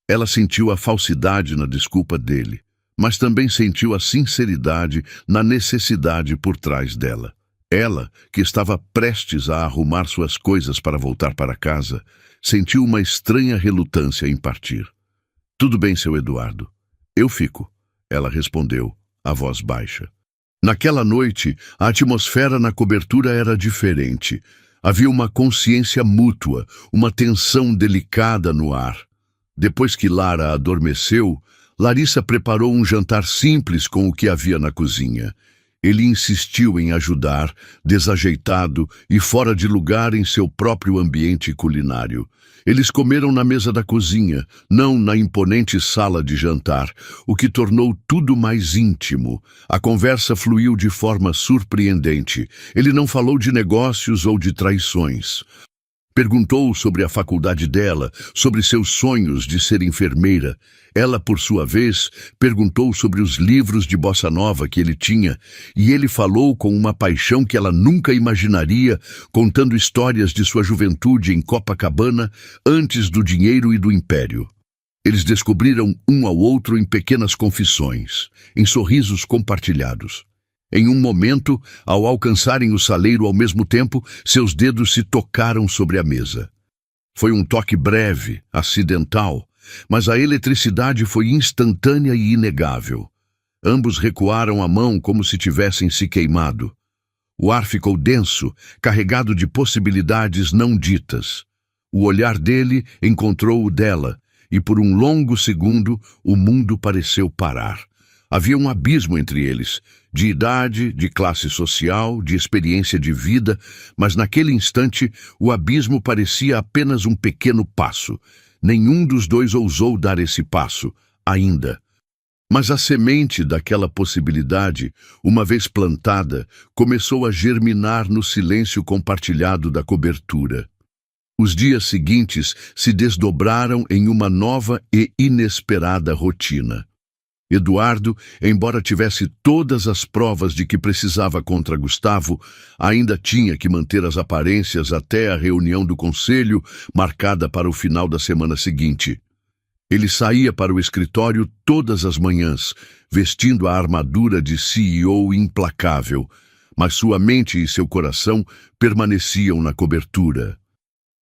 Ela sentiu a falsidade na desculpa dele, mas também sentiu a sinceridade na necessidade por trás dela. Ela, que estava prestes a arrumar suas coisas para voltar para casa, sentiu uma estranha relutância em partir. "Tudo bem, seu Eduardo. Eu fico", ela respondeu, a voz baixa. Naquela noite, a atmosfera na cobertura era diferente. Havia uma consciência mútua, uma tensão delicada no ar. Depois que Lara adormeceu, Larissa preparou um jantar simples com o que havia na cozinha. Ele insistiu em ajudar, desajeitado e fora de lugar em seu próprio ambiente culinário. Eles comeram na mesa da cozinha, não na imponente sala de jantar, o que tornou tudo mais íntimo. A conversa fluiu de forma surpreendente. Ele não falou de negócios ou de traições. Perguntou sobre a faculdade dela, sobre seus sonhos de ser enfermeira. Ela, por sua vez, perguntou sobre os livros de bossa nova que ele tinha, e ele falou com uma paixão que ela nunca imaginaria, contando histórias de sua juventude em Copacabana, antes do dinheiro e do império. Eles descobriram um ao outro em pequenas confissões, em sorrisos compartilhados. Em um momento, ao alcançarem o saleiro ao mesmo tempo, seus dedos se tocaram sobre a mesa. Foi um toque breve, acidental, mas a eletricidade foi instantânea e inegável. Ambos recuaram a mão como se tivessem se queimado. O ar ficou denso, carregado de possibilidades não ditas. O olhar dele encontrou o dela, e por um longo segundo o mundo pareceu parar. Havia um abismo entre eles, de idade, de classe social, de experiência de vida, mas naquele instante o abismo parecia apenas um pequeno passo. Nenhum dos dois ousou dar esse passo, ainda. Mas a semente daquela possibilidade, uma vez plantada, começou a germinar no silêncio compartilhado da cobertura. Os dias seguintes se desdobraram em uma nova e inesperada rotina. Eduardo, embora tivesse todas as provas de que precisava contra Gustavo, ainda tinha que manter as aparências até a reunião do conselho, marcada para o final da semana seguinte. Ele saía para o escritório todas as manhãs, vestindo a armadura de CEO implacável, mas sua mente e seu coração permaneciam na cobertura.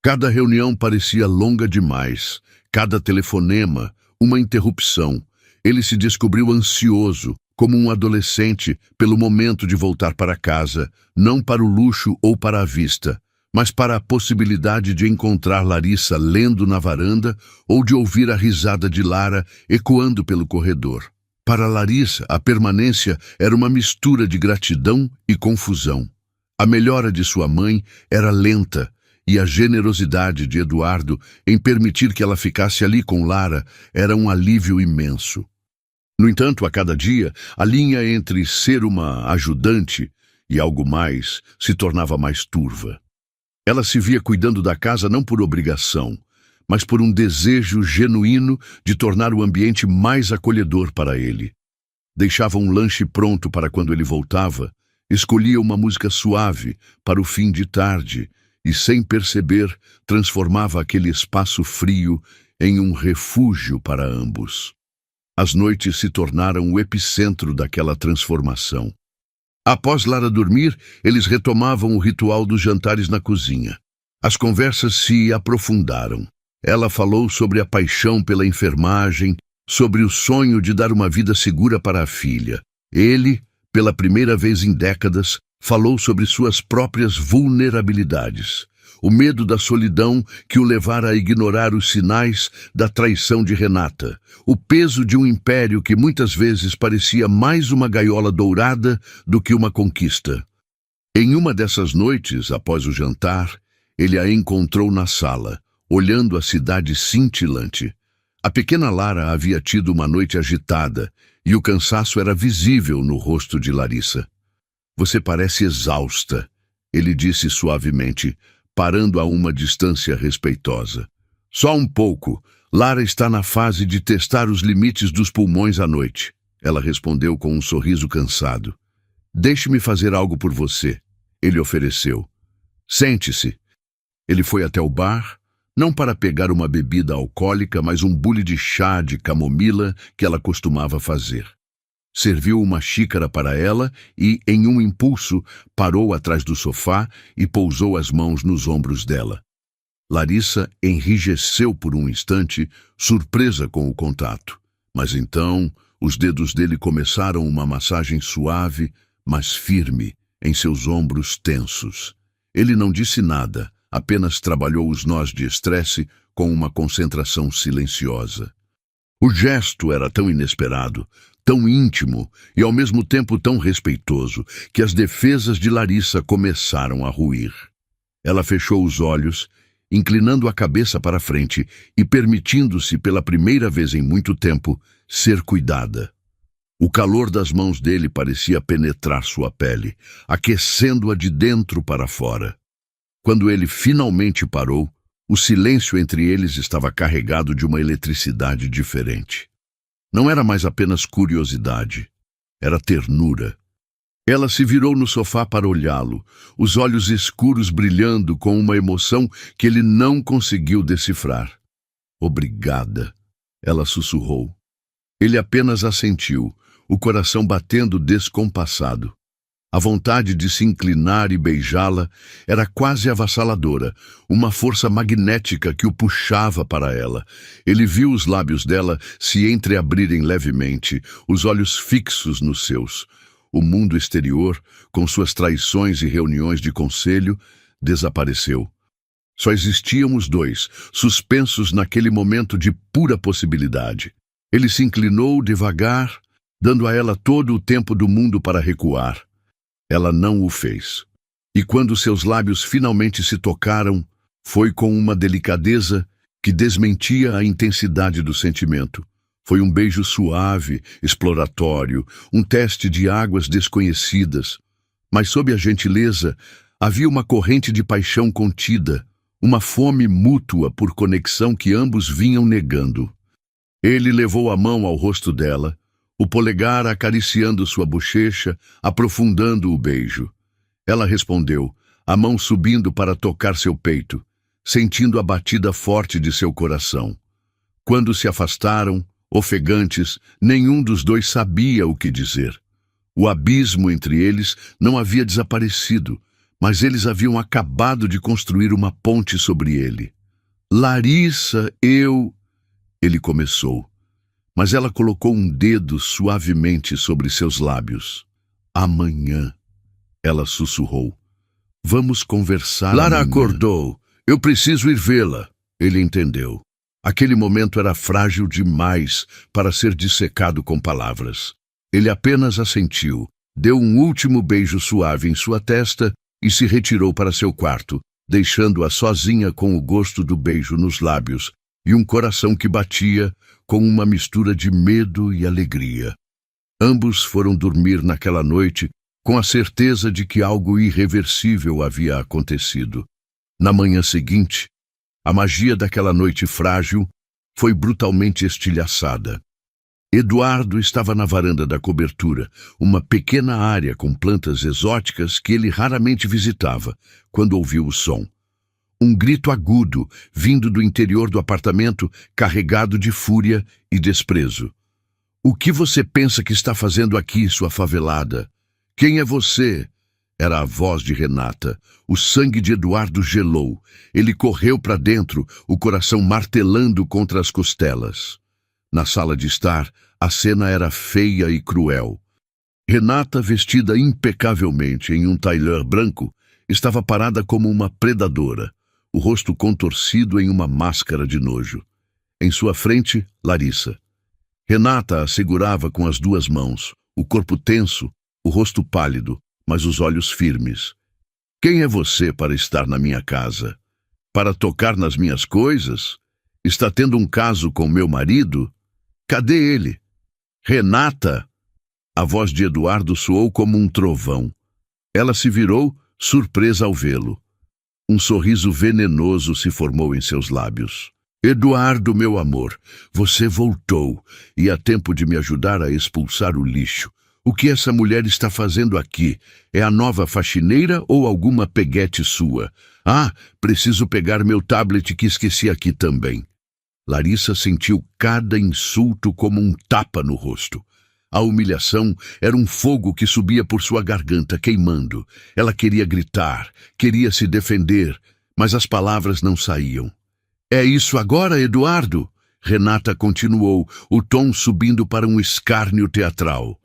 Cada reunião parecia longa demais, cada telefonema, uma interrupção. Ele se descobriu ansioso, como um adolescente, pelo momento de voltar para casa, não para o luxo ou para a vista, mas para a possibilidade de encontrar Larissa lendo na varanda ou de ouvir a risada de Lara ecoando pelo corredor. Para Larissa, a permanência era uma mistura de gratidão e confusão. A melhora de sua mãe era lenta, e a generosidade de Eduardo em permitir que ela ficasse ali com Lara era um alívio imenso. No entanto, a cada dia, a linha entre ser uma ajudante e algo mais se tornava mais turva. Ela se via cuidando da casa não por obrigação, mas por um desejo genuíno de tornar o ambiente mais acolhedor para ele. Deixava um lanche pronto para quando ele voltava, escolhia uma música suave para o fim de tarde e, sem perceber, transformava aquele espaço frio em um refúgio para ambos. As noites se tornaram o epicentro daquela transformação. Após Lara dormir, eles retomavam o ritual dos jantares na cozinha. As conversas se aprofundaram. Ela falou sobre a paixão pela enfermagem, sobre o sonho de dar uma vida segura para a filha. Ele, pela primeira vez em décadas, falou sobre suas próprias vulnerabilidades. O medo da solidão que o levara a ignorar os sinais da traição de Renata. O peso de um império que muitas vezes parecia mais uma gaiola dourada do que uma conquista. Em uma dessas noites, após o jantar, ele a encontrou na sala, olhando a cidade cintilante. A pequena Lara havia tido uma noite agitada e o cansaço era visível no rosto de Larissa. "Você parece exausta", ele disse suavemente, parando a uma distância respeitosa. "Só um pouco. Lara está na fase de testar os limites dos pulmões à noite", ela respondeu com um sorriso cansado. "Deixe-me fazer algo por você", ele ofereceu. "Sente-se." Ele foi até o bar, não para pegar uma bebida alcoólica, mas um bule de chá de camomila que ela costumava fazer. Serviu uma xícara para ela e, em um impulso, parou atrás do sofá e pousou as mãos nos ombros dela. Larissa enrijeceu por um instante, surpresa com o contato. Mas então, os dedos dele começaram uma massagem suave, mas firme, em seus ombros tensos. Ele não disse nada, apenas trabalhou os nós de estresse com uma concentração silenciosa. O gesto era tão inesperado, tão íntimo e ao mesmo tempo tão respeitoso, que as defesas de Larissa começaram a ruir. Ela fechou os olhos, inclinando a cabeça para frente e permitindo-se pela primeira vez em muito tempo ser cuidada. O calor das mãos dele parecia penetrar sua pele, aquecendo-a de dentro para fora. Quando ele finalmente parou, o silêncio entre eles estava carregado de uma eletricidade diferente. Não era mais apenas curiosidade, era ternura. Ela se virou no sofá para olhá-lo, os olhos escuros brilhando com uma emoção que ele não conseguiu decifrar. Obrigada, ela sussurrou. Ele apenas assentiu, o coração batendo descompassado. A vontade de se inclinar e beijá-la era quase avassaladora, uma força magnética que o puxava para ela. Ele viu os lábios dela se entreabrirem levemente, os olhos fixos nos seus. O mundo exterior, com suas traições e reuniões de conselho, desapareceu. Só existiam os dois, suspensos naquele momento de pura possibilidade. Ele se inclinou devagar, dando a ela todo o tempo do mundo para recuar. Ela não o fez. E quando seus lábios finalmente se tocaram, foi com uma delicadeza que desmentia a intensidade do sentimento. Foi um beijo suave, exploratório, um teste de águas desconhecidas. Mas sob a gentileza, havia uma corrente de paixão contida, uma fome mútua por conexão que ambos vinham negando. Ele levou a mão ao rosto dela, o polegar acariciando sua bochecha, aprofundando o beijo. Ela respondeu, a mão subindo para tocar seu peito, sentindo a batida forte de seu coração. Quando se afastaram, ofegantes, nenhum dos dois sabia o que dizer. O abismo entre eles não havia desaparecido, mas eles haviam acabado de construir uma ponte sobre ele. Larissa, Ele começou. Mas ela colocou um dedo suavemente sobre seus lábios. Amanhã, ela sussurrou. Vamos conversar Lara amanhã. acordou. Eu preciso ir vê-la. Ele entendeu. Aquele momento era frágil demais para ser dissecado com palavras. Ele apenas assentiu, deu um último beijo suave em sua testa e se retirou para seu quarto, deixando-a sozinha com o gosto do beijo nos lábios e um coração que batia com uma mistura de medo e alegria. Ambos foram dormir naquela noite com a certeza de que algo irreversível havia acontecido. Na manhã seguinte, a magia daquela noite frágil foi brutalmente estilhaçada. Eduardo estava na varanda da cobertura, uma pequena área com plantas exóticas que ele raramente visitava, quando ouviu o som. Um grito agudo, vindo do interior do apartamento, carregado de fúria e desprezo. O que você pensa que está fazendo aqui, sua favelada? Quem é você? Era a voz de Renata. O sangue de Eduardo gelou. Ele correu para dentro, o coração martelando contra as costelas. Na sala de estar, a cena era feia e cruel. Renata, vestida impecavelmente em um tailleur branco, estava parada como uma predadora, o rosto contorcido em uma máscara de nojo. Em sua frente, Larissa. Renata a segurava com as duas mãos, o corpo tenso, o rosto pálido, mas os olhos firmes. Quem é você para estar na minha casa? Para tocar nas minhas coisas? Está tendo um caso com meu marido? Cadê ele? Renata! A voz de Eduardo soou como um trovão. Ela se virou, surpresa ao vê-lo. Um sorriso venenoso se formou em seus lábios. Eduardo, meu amor, você voltou e há tempo de me ajudar a expulsar o lixo. O que essa mulher está fazendo aqui? É a nova faxineira ou alguma peguete sua? Ah, preciso pegar meu tablet que esqueci aqui também. Larissa sentiu cada insulto como um tapa no rosto. A humilhação era um fogo que subia por sua garganta, queimando. Ela queria gritar, queria se defender, mas as palavras não saíam. É isso agora, Eduardo? Renata continuou, o tom subindo para um escárnio teatral.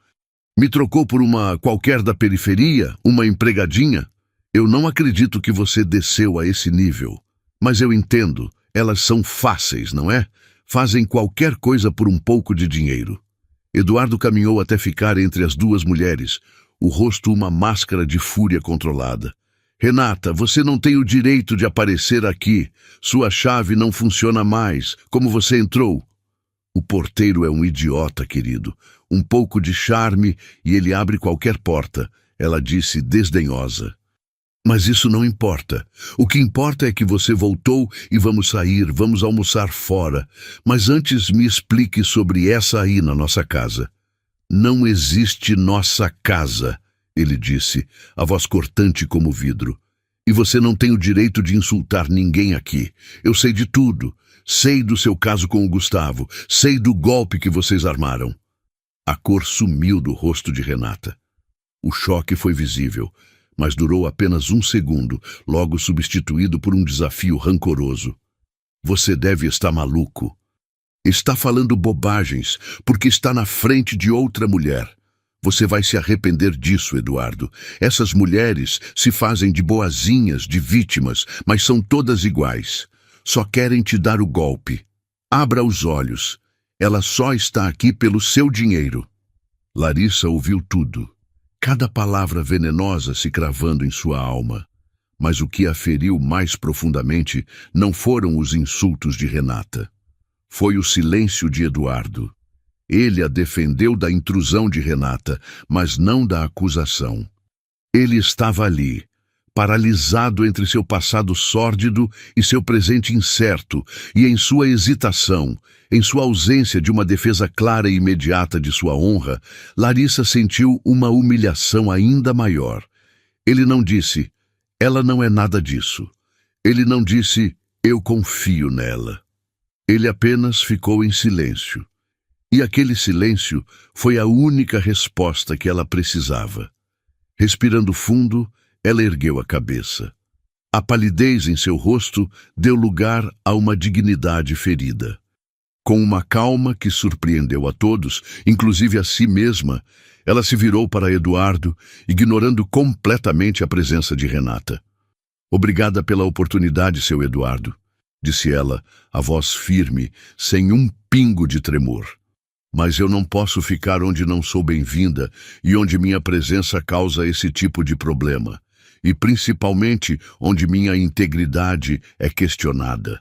Me trocou por uma qualquer da periferia, uma empregadinha? Eu não acredito que você desceu a esse nível. Mas eu entendo, elas são fáceis, não é? Fazem qualquer coisa por um pouco de dinheiro. Eduardo caminhou até ficar entre as duas mulheres, o rosto uma máscara de fúria controlada. Renata, você não tem o direito de aparecer aqui. Sua chave não funciona mais. Como você entrou? O porteiro é um idiota, querido. Um pouco de charme e ele abre qualquer porta, ela disse desdenhosa. Mas isso não importa. O que importa é que você voltou e vamos sair, vamos almoçar fora. Mas antes me explique sobre essa aí na nossa casa. Não existe nossa casa, ele disse, a voz cortante como vidro. E você não tem o direito de insultar ninguém aqui. Eu sei de tudo. Sei do seu caso com o Gustavo. Sei do golpe que vocês armaram. A cor sumiu do rosto de Renata. O choque foi visível, mas durou apenas 1 segundo, logo substituído por um desafio rancoroso. Você deve estar maluco. Está falando bobagens, porque está na frente de outra mulher. Você vai se arrepender disso, Eduardo. Essas mulheres se fazem de boazinhas, de vítimas, mas são todas iguais. Só querem te dar o golpe. Abra os olhos. Ela só está aqui pelo seu dinheiro. Larissa ouviu tudo. Cada palavra venenosa se cravando em sua alma. Mas o que a feriu mais profundamente não foram os insultos de Renata. Foi o silêncio de Eduardo. Ele a defendeu da intrusão de Renata, mas não da acusação. Ele estava ali, paralisado entre seu passado sórdido e seu presente incerto, e em sua hesitação, em sua ausência de uma defesa clara e imediata de sua honra, Larissa sentiu uma humilhação ainda maior. Ele não disse, ela não é nada disso. Ele não disse, eu confio nela. Ele apenas ficou em silêncio. E aquele silêncio foi a única resposta que ela precisava. Respirando fundo, ela ergueu a cabeça. A palidez em seu rosto deu lugar a uma dignidade ferida. Com uma calma que surpreendeu a todos, inclusive a si mesma, ela se virou para Eduardo, ignorando completamente a presença de Renata. Obrigada pela oportunidade, seu Eduardo, disse ela, a voz firme, sem um pingo de tremor. Mas eu não posso ficar onde não sou bem-vinda e onde minha presença causa esse tipo de problema. E principalmente onde minha integridade é questionada.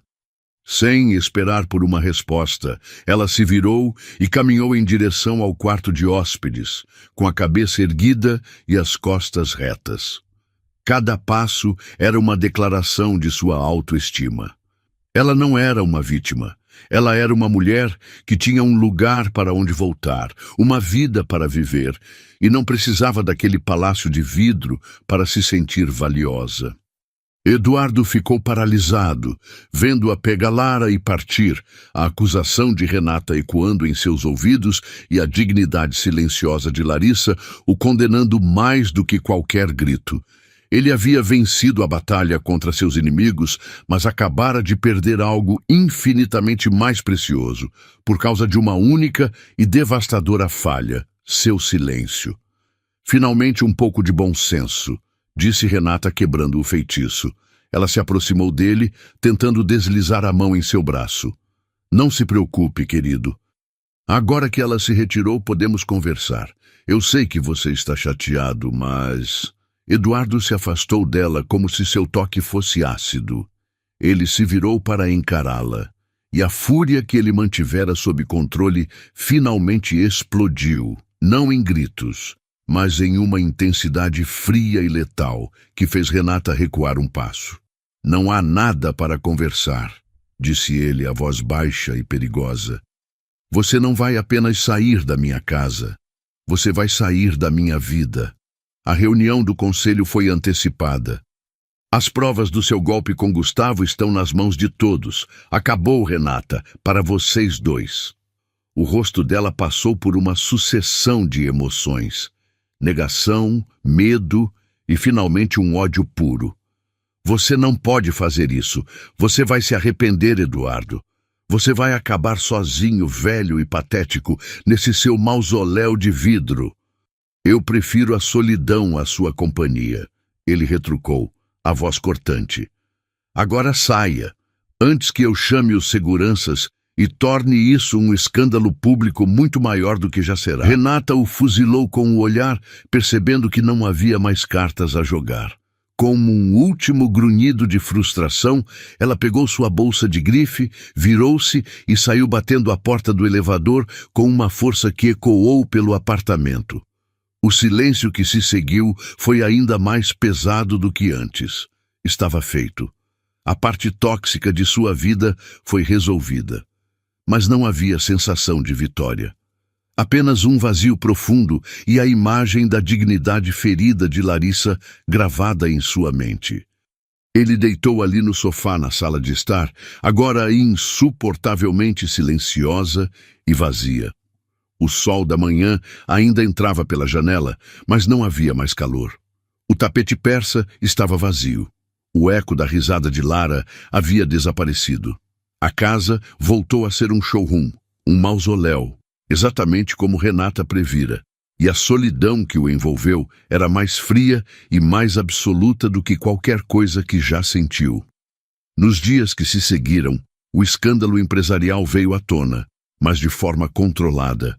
Sem esperar por uma resposta, ela se virou e caminhou em direção ao quarto de hóspedes, com a cabeça erguida e as costas retas. Cada passo era uma declaração de sua autoestima. Ela não era uma vítima. Ela era uma mulher que tinha um lugar para onde voltar, uma vida para viver, e não precisava daquele palácio de vidro para se sentir valiosa. Eduardo ficou paralisado, vendo-a pegalara e partir, a acusação de Renata ecoando em seus ouvidos e a dignidade silenciosa de Larissa o condenando mais do que qualquer grito. Ele havia vencido a batalha contra seus inimigos, mas acabara de perder algo infinitamente mais precioso, por causa de uma única e devastadora falha, seu silêncio. Finalmente um pouco de bom senso, disse Renata quebrando o feitiço. Ela se aproximou dele, tentando deslizar a mão em seu braço. Não se preocupe, querido. Agora que ela se retirou, podemos conversar. Eu sei que você está chateado, mas... Eduardo se afastou dela como se seu toque fosse ácido. Ele se virou para encará-la, e a fúria que ele mantivera sob controle finalmente explodiu, não em gritos, mas em uma intensidade fria e letal que fez Renata recuar um passo. Não há nada para conversar, disse ele, a voz baixa e perigosa. Você não vai apenas sair da minha casa, você vai sair da minha vida. A reunião do conselho foi antecipada. As provas do seu golpe com Gustavo estão nas mãos de todos. Acabou, Renata, para vocês dois. O rosto dela passou por uma sucessão de emoções. Negação, medo e finalmente um ódio puro. Você não pode fazer isso. Você vai se arrepender, Eduardo. Você vai acabar sozinho, velho e patético, nesse seu mausoléu de vidro. Eu prefiro a solidão à sua companhia, ele retrucou, a voz cortante. Agora saia, antes que eu chame os seguranças e torne isso um escândalo público muito maior do que já será. Renata o fuzilou com o olhar, percebendo que não havia mais cartas a jogar. Como um último grunhido de frustração, ela pegou sua bolsa de grife, virou-se e saiu batendo a porta do elevador com uma força que ecoou pelo apartamento. O silêncio que se seguiu foi ainda mais pesado do que antes. Estava feito. A parte tóxica de sua vida foi resolvida. Mas não havia sensação de vitória. Apenas um vazio profundo e a imagem da dignidade ferida de Larissa gravada em sua mente. Ele deitou ali no sofá na sala de estar, agora insuportavelmente silenciosa e vazia. O sol da manhã ainda entrava pela janela, mas não havia mais calor. O tapete persa estava vazio. O eco da risada de Lara havia desaparecido. A casa voltou a ser um showroom, um mausoléu, exatamente como Renata previra. E a solidão que o envolveu era mais fria e mais absoluta do que qualquer coisa que já sentiu. Nos dias que se seguiram, o escândalo empresarial veio à tona, mas de forma controlada.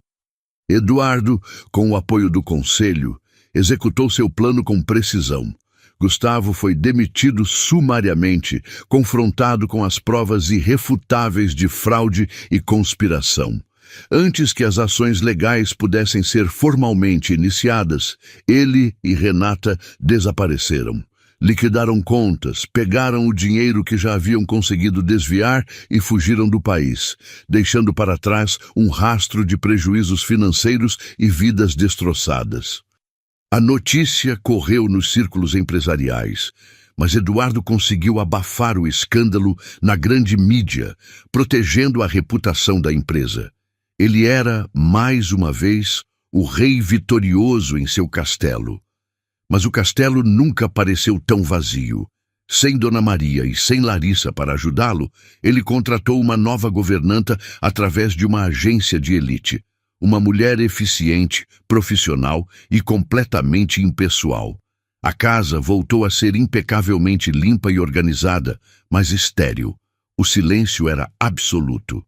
Eduardo, com o apoio do conselho, executou seu plano com precisão. Gustavo foi demitido sumariamente, confrontado com as provas irrefutáveis de fraude e conspiração. Antes que as ações legais pudessem ser formalmente iniciadas, ele e Renata desapareceram. Liquidaram contas, pegaram o dinheiro que já haviam conseguido desviar e fugiram do país, deixando para trás um rastro de prejuízos financeiros e vidas destroçadas. A notícia correu nos círculos empresariais, mas Eduardo conseguiu abafar o escândalo na grande mídia, protegendo a reputação da empresa. Ele era, mais uma vez, o rei vitorioso em seu castelo. Mas o castelo nunca pareceu tão vazio. Sem Dona Maria e sem Larissa para ajudá-lo, ele contratou uma nova governanta através de uma agência de elite. Uma mulher eficiente, profissional e completamente impessoal. A casa voltou a ser impecavelmente limpa e organizada, mas estéril. O silêncio era absoluto.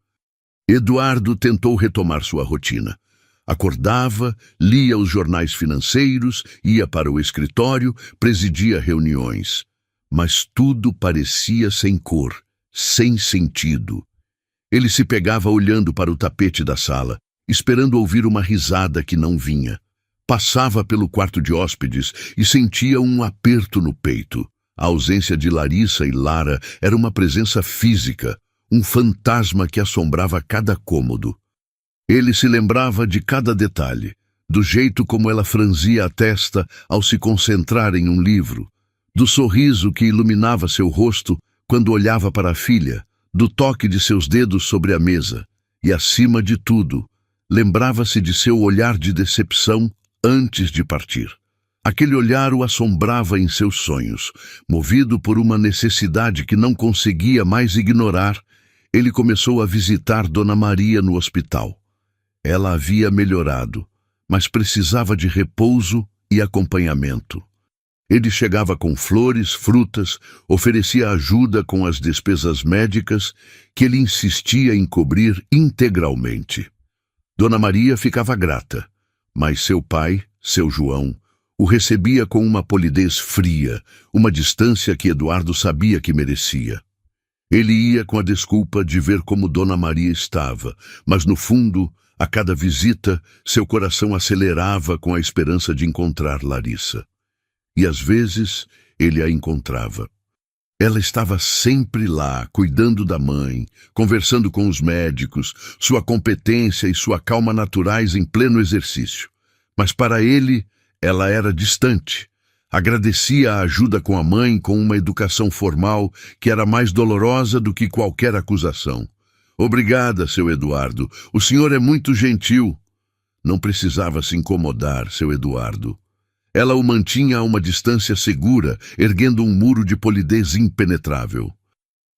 Eduardo tentou retomar sua rotina. Acordava, lia os jornais financeiros, ia para o escritório, presidia reuniões. Mas tudo parecia sem cor, sem sentido. Ele se pegava olhando para o tapete da sala, esperando ouvir uma risada que não vinha. Passava pelo quarto de hóspedes e sentia um aperto no peito. A ausência de Larissa e Lara era uma presença física, um fantasma que assombrava cada cômodo. Ele se lembrava de cada detalhe, do jeito como ela franzia a testa ao se concentrar em um livro, do sorriso que iluminava seu rosto quando olhava para a filha, do toque de seus dedos sobre a mesa, e, acima de tudo, lembrava-se de seu olhar de decepção antes de partir. Aquele olhar o assombrava em seus sonhos. Movido por uma necessidade que não conseguia mais ignorar, ele começou a visitar Dona Maria no hospital. Ela havia melhorado, mas precisava de repouso e acompanhamento. Ele chegava com flores, frutas, oferecia ajuda com as despesas médicas que ele insistia em cobrir integralmente. Dona Maria ficava grata, mas seu pai, seu João, o recebia com uma polidez fria, uma distância que Eduardo sabia que merecia. Ele ia com a desculpa de ver como Dona Maria estava, mas no fundo, a cada visita, seu coração acelerava com a esperança de encontrar Larissa. E às vezes ele a encontrava. Ela estava sempre lá, cuidando da mãe, conversando com os médicos, sua competência e sua calma naturais em pleno exercício. Mas para ele, ela era distante. Agradecia a ajuda com a mãe com uma educação formal que era mais dolorosa do que qualquer acusação. Obrigada, seu Eduardo. O senhor é muito gentil. Não precisava se incomodar, seu Eduardo. Ela o mantinha a uma distância segura, erguendo um muro de polidez impenetrável.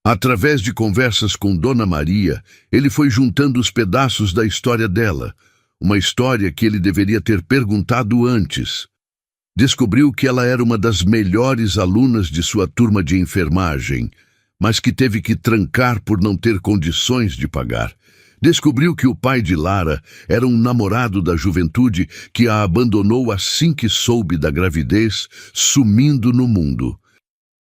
Através de conversas com Dona Maria, ele foi juntando os pedaços da história dela, uma história que ele deveria ter perguntado antes. Descobriu que ela era uma das melhores alunas de sua turma de enfermagem, mas que teve que trancar por não ter condições de pagar. Descobriu que o pai de Lara era um namorado da juventude que a abandonou assim que soube da gravidez, sumindo no mundo.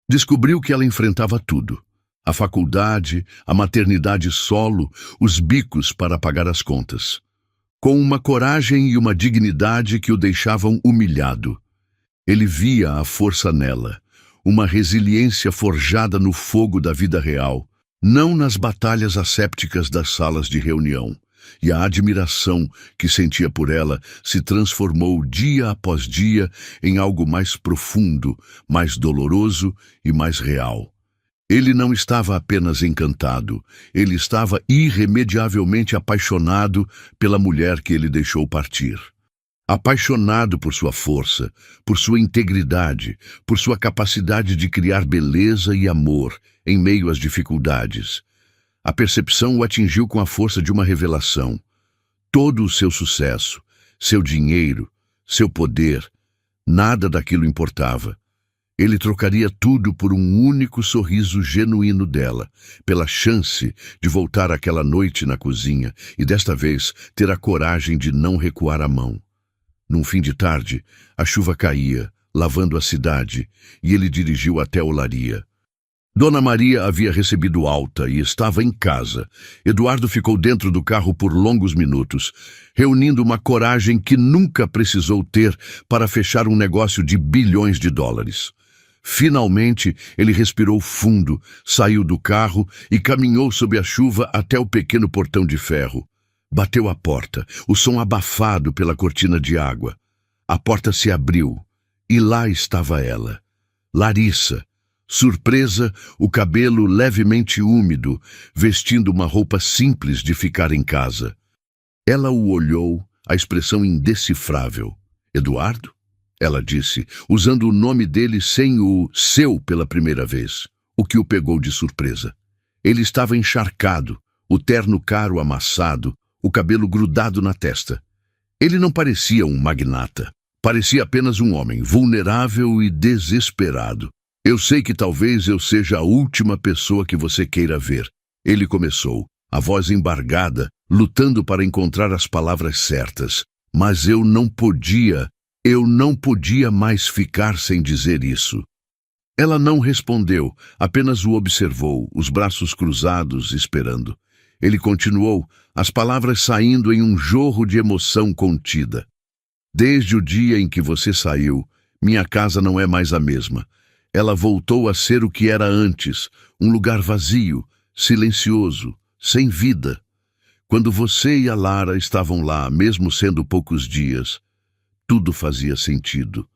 Descobriu que ela enfrentava tudo: a faculdade, a maternidade solo, os bicos para pagar as contas. com uma coragem e uma dignidade que o deixavam humilhado. Ele via a força nela, uma resiliência forjada no fogo da vida real, não nas batalhas assépticas das salas de reunião. E a admiração que sentia por ela se transformou dia após dia em algo mais profundo, mais doloroso e mais real. Ele não estava apenas encantado, ele estava irremediavelmente apaixonado pela mulher que ele deixou partir. Apaixonado por sua força, por sua integridade, por sua capacidade de criar beleza e amor em meio às dificuldades. A percepção o atingiu com a força de uma revelação. Todo o seu sucesso, seu dinheiro, seu poder, nada daquilo importava. Ele trocaria tudo por um único sorriso genuíno dela, pela chance de voltar àquela noite na cozinha e desta vez ter a coragem de não recuar a mão. Num fim de tarde, a chuva caía, lavando a cidade, e ele dirigiu até a olaria. Dona Maria havia recebido alta e estava em casa. Eduardo ficou dentro do carro por longos minutos, reunindo uma coragem que nunca precisou ter para fechar um negócio de bilhões de dólares. Finalmente, ele respirou fundo, saiu do carro e caminhou sob a chuva até o pequeno portão de ferro. Bateu à porta, o som abafado pela cortina de água. A porta se abriu e lá estava ela, Larissa. Surpresa, o cabelo levemente úmido, vestindo uma roupa simples de ficar em casa. Ela o olhou, a expressão indecifrável. Eduardo? Ela disse, usando o nome dele sem o seu pela primeira vez, o que o pegou de surpresa. Ele estava encharcado, o terno caro amassado, o cabelo grudado na testa. Ele não parecia um magnata, parecia apenas um homem vulnerável e desesperado. Eu sei que talvez eu seja a última pessoa que você queira ver. Ele começou, a voz embargada, lutando para encontrar as palavras certas. Mas eu não podia mais ficar sem dizer isso. Ela não respondeu, apenas o observou, os braços cruzados, esperando. Ele continuou, as palavras saindo em um jorro de emoção contida. Desde o dia em que você saiu, minha casa não é mais a mesma. Ela voltou a ser o que era antes, um lugar vazio, silencioso, sem vida. Quando você e a Lara estavam lá, mesmo sendo poucos dias, tudo fazia sentido.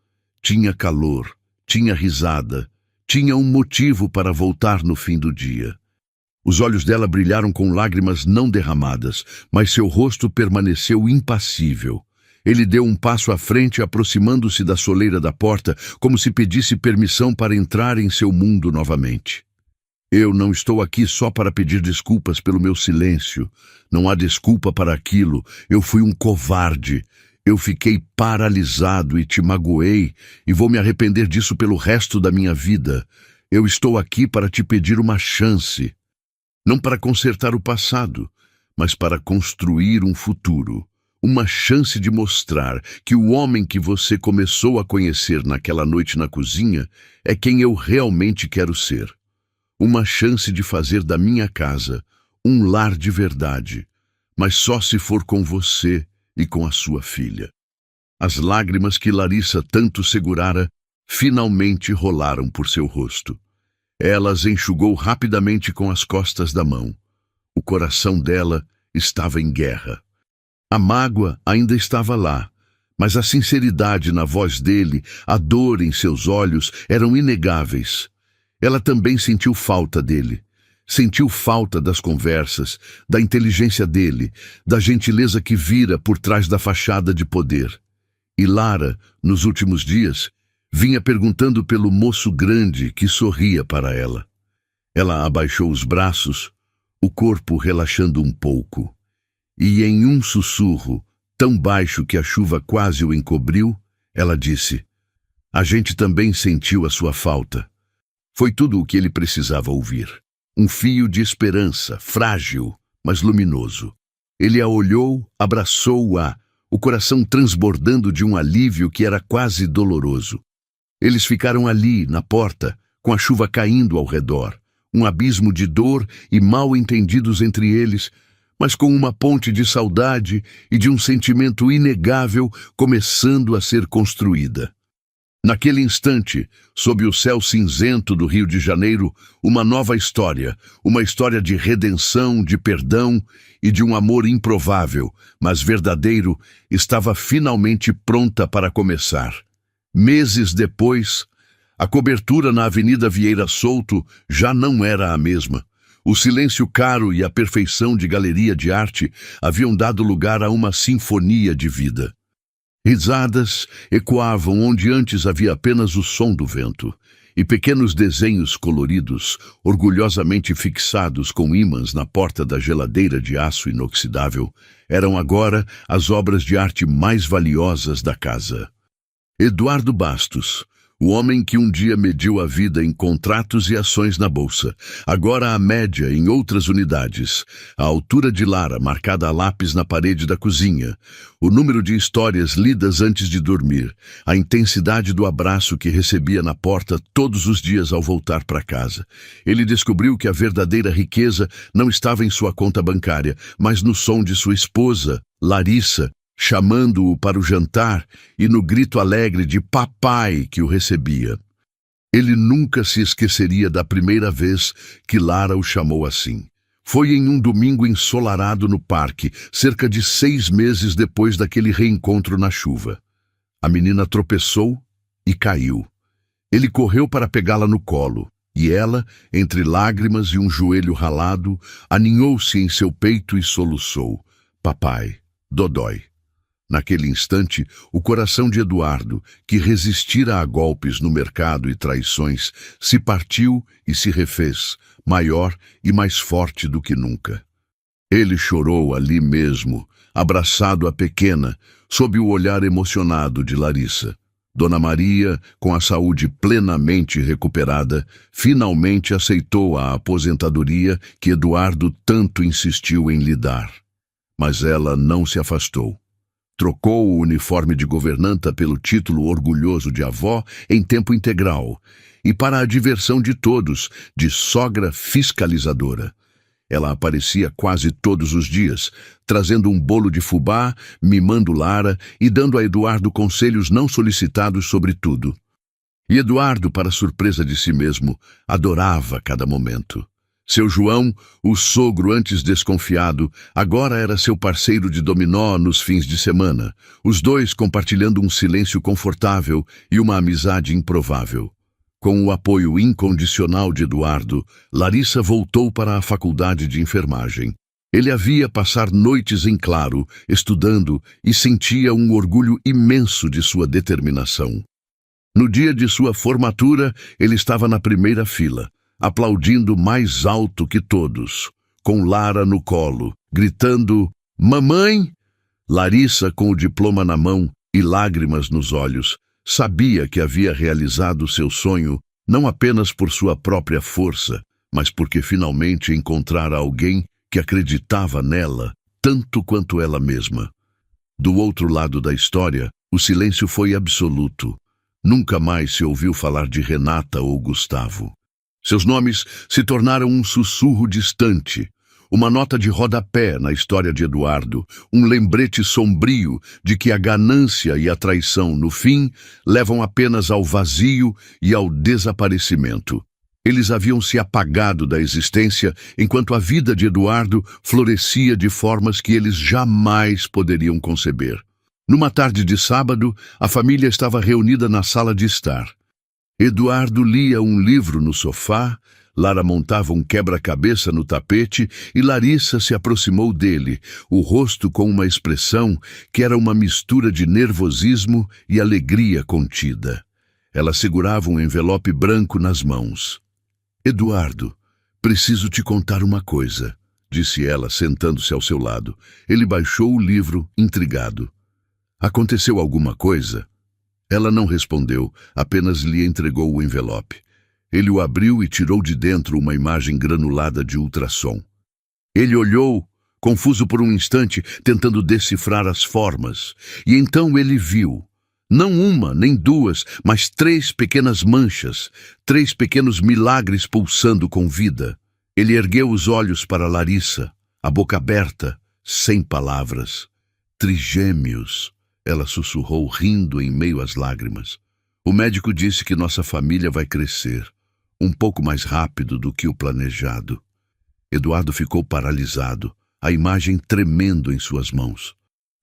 Tinha calor, tinha risada, tinha um motivo para voltar no fim do dia. Os olhos dela brilharam com lágrimas não derramadas, mas seu rosto permaneceu impassível. Ele deu um passo à frente, aproximando-se da soleira da porta, como se pedisse permissão para entrar em seu mundo novamente. Eu não estou aqui só para pedir desculpas pelo meu silêncio. Não há desculpa para aquilo. Eu fui um covarde. Eu fiquei paralisado e te magoei, e vou me arrepender disso pelo resto da minha vida. Eu estou aqui para te pedir uma chance. Não para consertar o passado, mas para construir um futuro. Uma chance de mostrar que o homem que você começou a conhecer naquela noite na cozinha é quem eu realmente quero ser. Uma chance de fazer da minha casa um lar de verdade, mas só se for com você e com a sua filha. As lágrimas que Larissa tanto segurara finalmente rolaram por seu rosto. Ela as enxugou rapidamente com as costas da mão. O coração dela estava em guerra. A mágoa ainda estava lá, mas a sinceridade na voz dele, a dor em seus olhos eram inegáveis. Ela também sentiu falta dele. Sentiu falta das conversas, da inteligência dele, da gentileza que vira por trás da fachada de poder. E Lara, nos últimos dias, vinha perguntando pelo moço grande que sorria para ela. Ela abaixou os braços, o corpo relaxando um pouco. E em um sussurro, tão baixo que a chuva quase o encobriu, ela disse, a gente também sentiu a sua falta. Foi tudo o que ele precisava ouvir. Um fio de esperança, frágil, mas luminoso. Ele a olhou, abraçou-a, o coração transbordando de um alívio que era quase doloroso. Eles ficaram ali, na porta, com a chuva caindo ao redor, um abismo de dor e mal-entendidos entre eles, mas com uma ponte de saudade e de um sentimento inegável começando a ser construída. Naquele instante, sob o céu cinzento do Rio de Janeiro, uma nova história, uma história de redenção, de perdão e de um amor improvável, mas verdadeiro, estava finalmente pronta para começar. Meses depois, a cobertura na Avenida Vieira Souto já não era a mesma. O silêncio caro e a perfeição de galeria de arte haviam dado lugar a uma sinfonia de vida. Risadas ecoavam onde antes havia apenas o som do vento, e pequenos desenhos coloridos, orgulhosamente fixados com ímãs na porta da geladeira de aço inoxidável, eram agora as obras de arte mais valiosas da casa. Eduardo Bastos, o homem que um dia mediu a vida em contratos e ações na bolsa, agora a média em outras unidades, a altura de Lara marcada a lápis na parede da cozinha, o número de histórias lidas antes de dormir, a intensidade do abraço que recebia na porta todos os dias ao voltar para casa. Ele descobriu que a verdadeira riqueza não estava em sua conta bancária, mas no som de sua esposa, Larissa, chamando-o para o jantar e no grito alegre de papai que o recebia. Ele nunca se esqueceria da primeira vez que Lara o chamou assim. Foi em um domingo ensolarado no parque, cerca de 6 meses depois daquele reencontro na chuva. A menina tropeçou e caiu. Ele correu para pegá-la no colo, e ela, entre lágrimas e um joelho ralado, aninhou-se em seu peito e soluçou. Papai, dodói. Naquele instante, o coração de Eduardo, que resistira a golpes no mercado e traições, se partiu e se refez, maior e mais forte do que nunca. Ele chorou ali mesmo, abraçado à pequena, sob o olhar emocionado de Larissa. Dona Maria, com a saúde plenamente recuperada, finalmente aceitou a aposentadoria que Eduardo tanto insistiu em lhe dar. Mas ela não se afastou. Trocou o uniforme de governanta pelo título orgulhoso de avó em tempo integral e, para a diversão de todos, de sogra fiscalizadora. Ela aparecia quase todos os dias, trazendo um bolo de fubá, mimando Lara e dando a Eduardo conselhos não solicitados sobre tudo. E Eduardo, para surpresa de si mesmo, adorava cada momento. Seu João, o sogro antes desconfiado, agora era seu parceiro de dominó nos fins de semana, os dois compartilhando um silêncio confortável e uma amizade improvável. Com o apoio incondicional de Eduardo, Larissa voltou para a faculdade de enfermagem. Ele a via passar noites em claro, estudando, e sentia um orgulho imenso de sua determinação. No dia de sua formatura, ele estava na primeira fila, aplaudindo mais alto que todos, com Lara no colo, gritando, mamãe! Larissa, com o diploma na mão e lágrimas nos olhos, sabia que havia realizado seu sonho não apenas por sua própria força, mas porque finalmente encontrara alguém que acreditava nela tanto quanto ela mesma. Do outro lado da história, o silêncio foi absoluto. Nunca mais se ouviu falar de Renata ou Gustavo. Seus nomes se tornaram um sussurro distante, uma nota de rodapé na história de Eduardo, um lembrete sombrio de que a ganância e a traição, no fim, levam apenas ao vazio e ao desaparecimento. Eles haviam se apagado da existência enquanto a vida de Eduardo florescia de formas que eles jamais poderiam conceber. Numa tarde de sábado, a família estava reunida na sala de estar. Eduardo lia um livro no sofá, Lara montava um quebra-cabeça no tapete e Larissa se aproximou dele, o rosto com uma expressão que era uma mistura de nervosismo e alegria contida. Ela segurava um envelope branco nas mãos. Eduardo, preciso te contar uma coisa, disse ela, sentando-se ao seu lado. Ele baixou o livro, intrigado. Aconteceu alguma coisa? Ela não respondeu, apenas lhe entregou o envelope. Ele o abriu e tirou de dentro uma imagem granulada de ultrassom. Ele olhou, confuso por um instante, tentando decifrar as formas, e então ele viu, não uma, nem duas, mas 3 pequenas manchas, 3 pequenos milagres pulsando com vida. Ele ergueu os olhos para Larissa. a boca aberta, sem palavras. Trigêmeos, ela sussurrou, rindo em meio às lágrimas. O médico disse que nossa família vai crescer, um pouco mais rápido do que o planejado. Eduardo ficou paralisado, a imagem tremendo em suas mãos.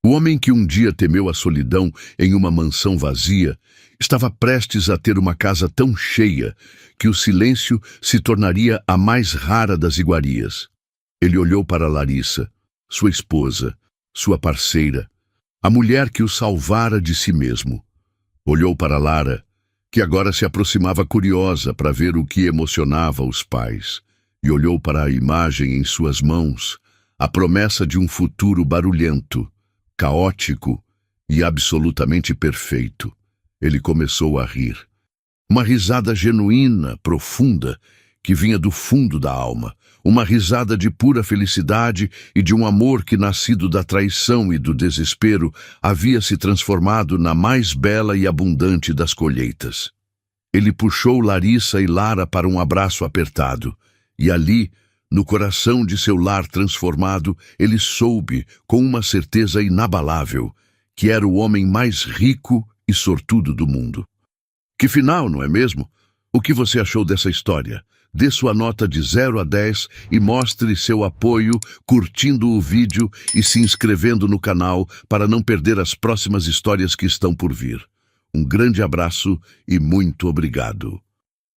O homem que um dia temeu a solidão em uma mansão vazia estava prestes a ter uma casa tão cheia que o silêncio se tornaria a mais rara das iguarias. Ele olhou para Larissa, sua esposa, sua parceira, a mulher que o salvara de si mesmo. Olhou para Lara, que agora se aproximava curiosa para ver o que emocionava os pais, e olhou para a imagem em suas mãos, a promessa de um futuro barulhento, caótico e absolutamente perfeito. Ele começou a rir. Uma risada genuína, profunda, que vinha do fundo da alma. Uma risada de pura felicidade e de um amor que, nascido da traição e do desespero, havia se transformado na mais bela e abundante das colheitas. Ele puxou Larissa e Lara para um abraço apertado, e ali, no coração de seu lar transformado, ele soube, com uma certeza inabalável, que era o homem mais rico e sortudo do mundo. Que final, não é mesmo? O que você achou dessa história? Dê sua nota de 0 a 10 e mostre seu apoio curtindo o vídeo e se inscrevendo no canal para não perder as próximas histórias que estão por vir. Um grande abraço e muito obrigado.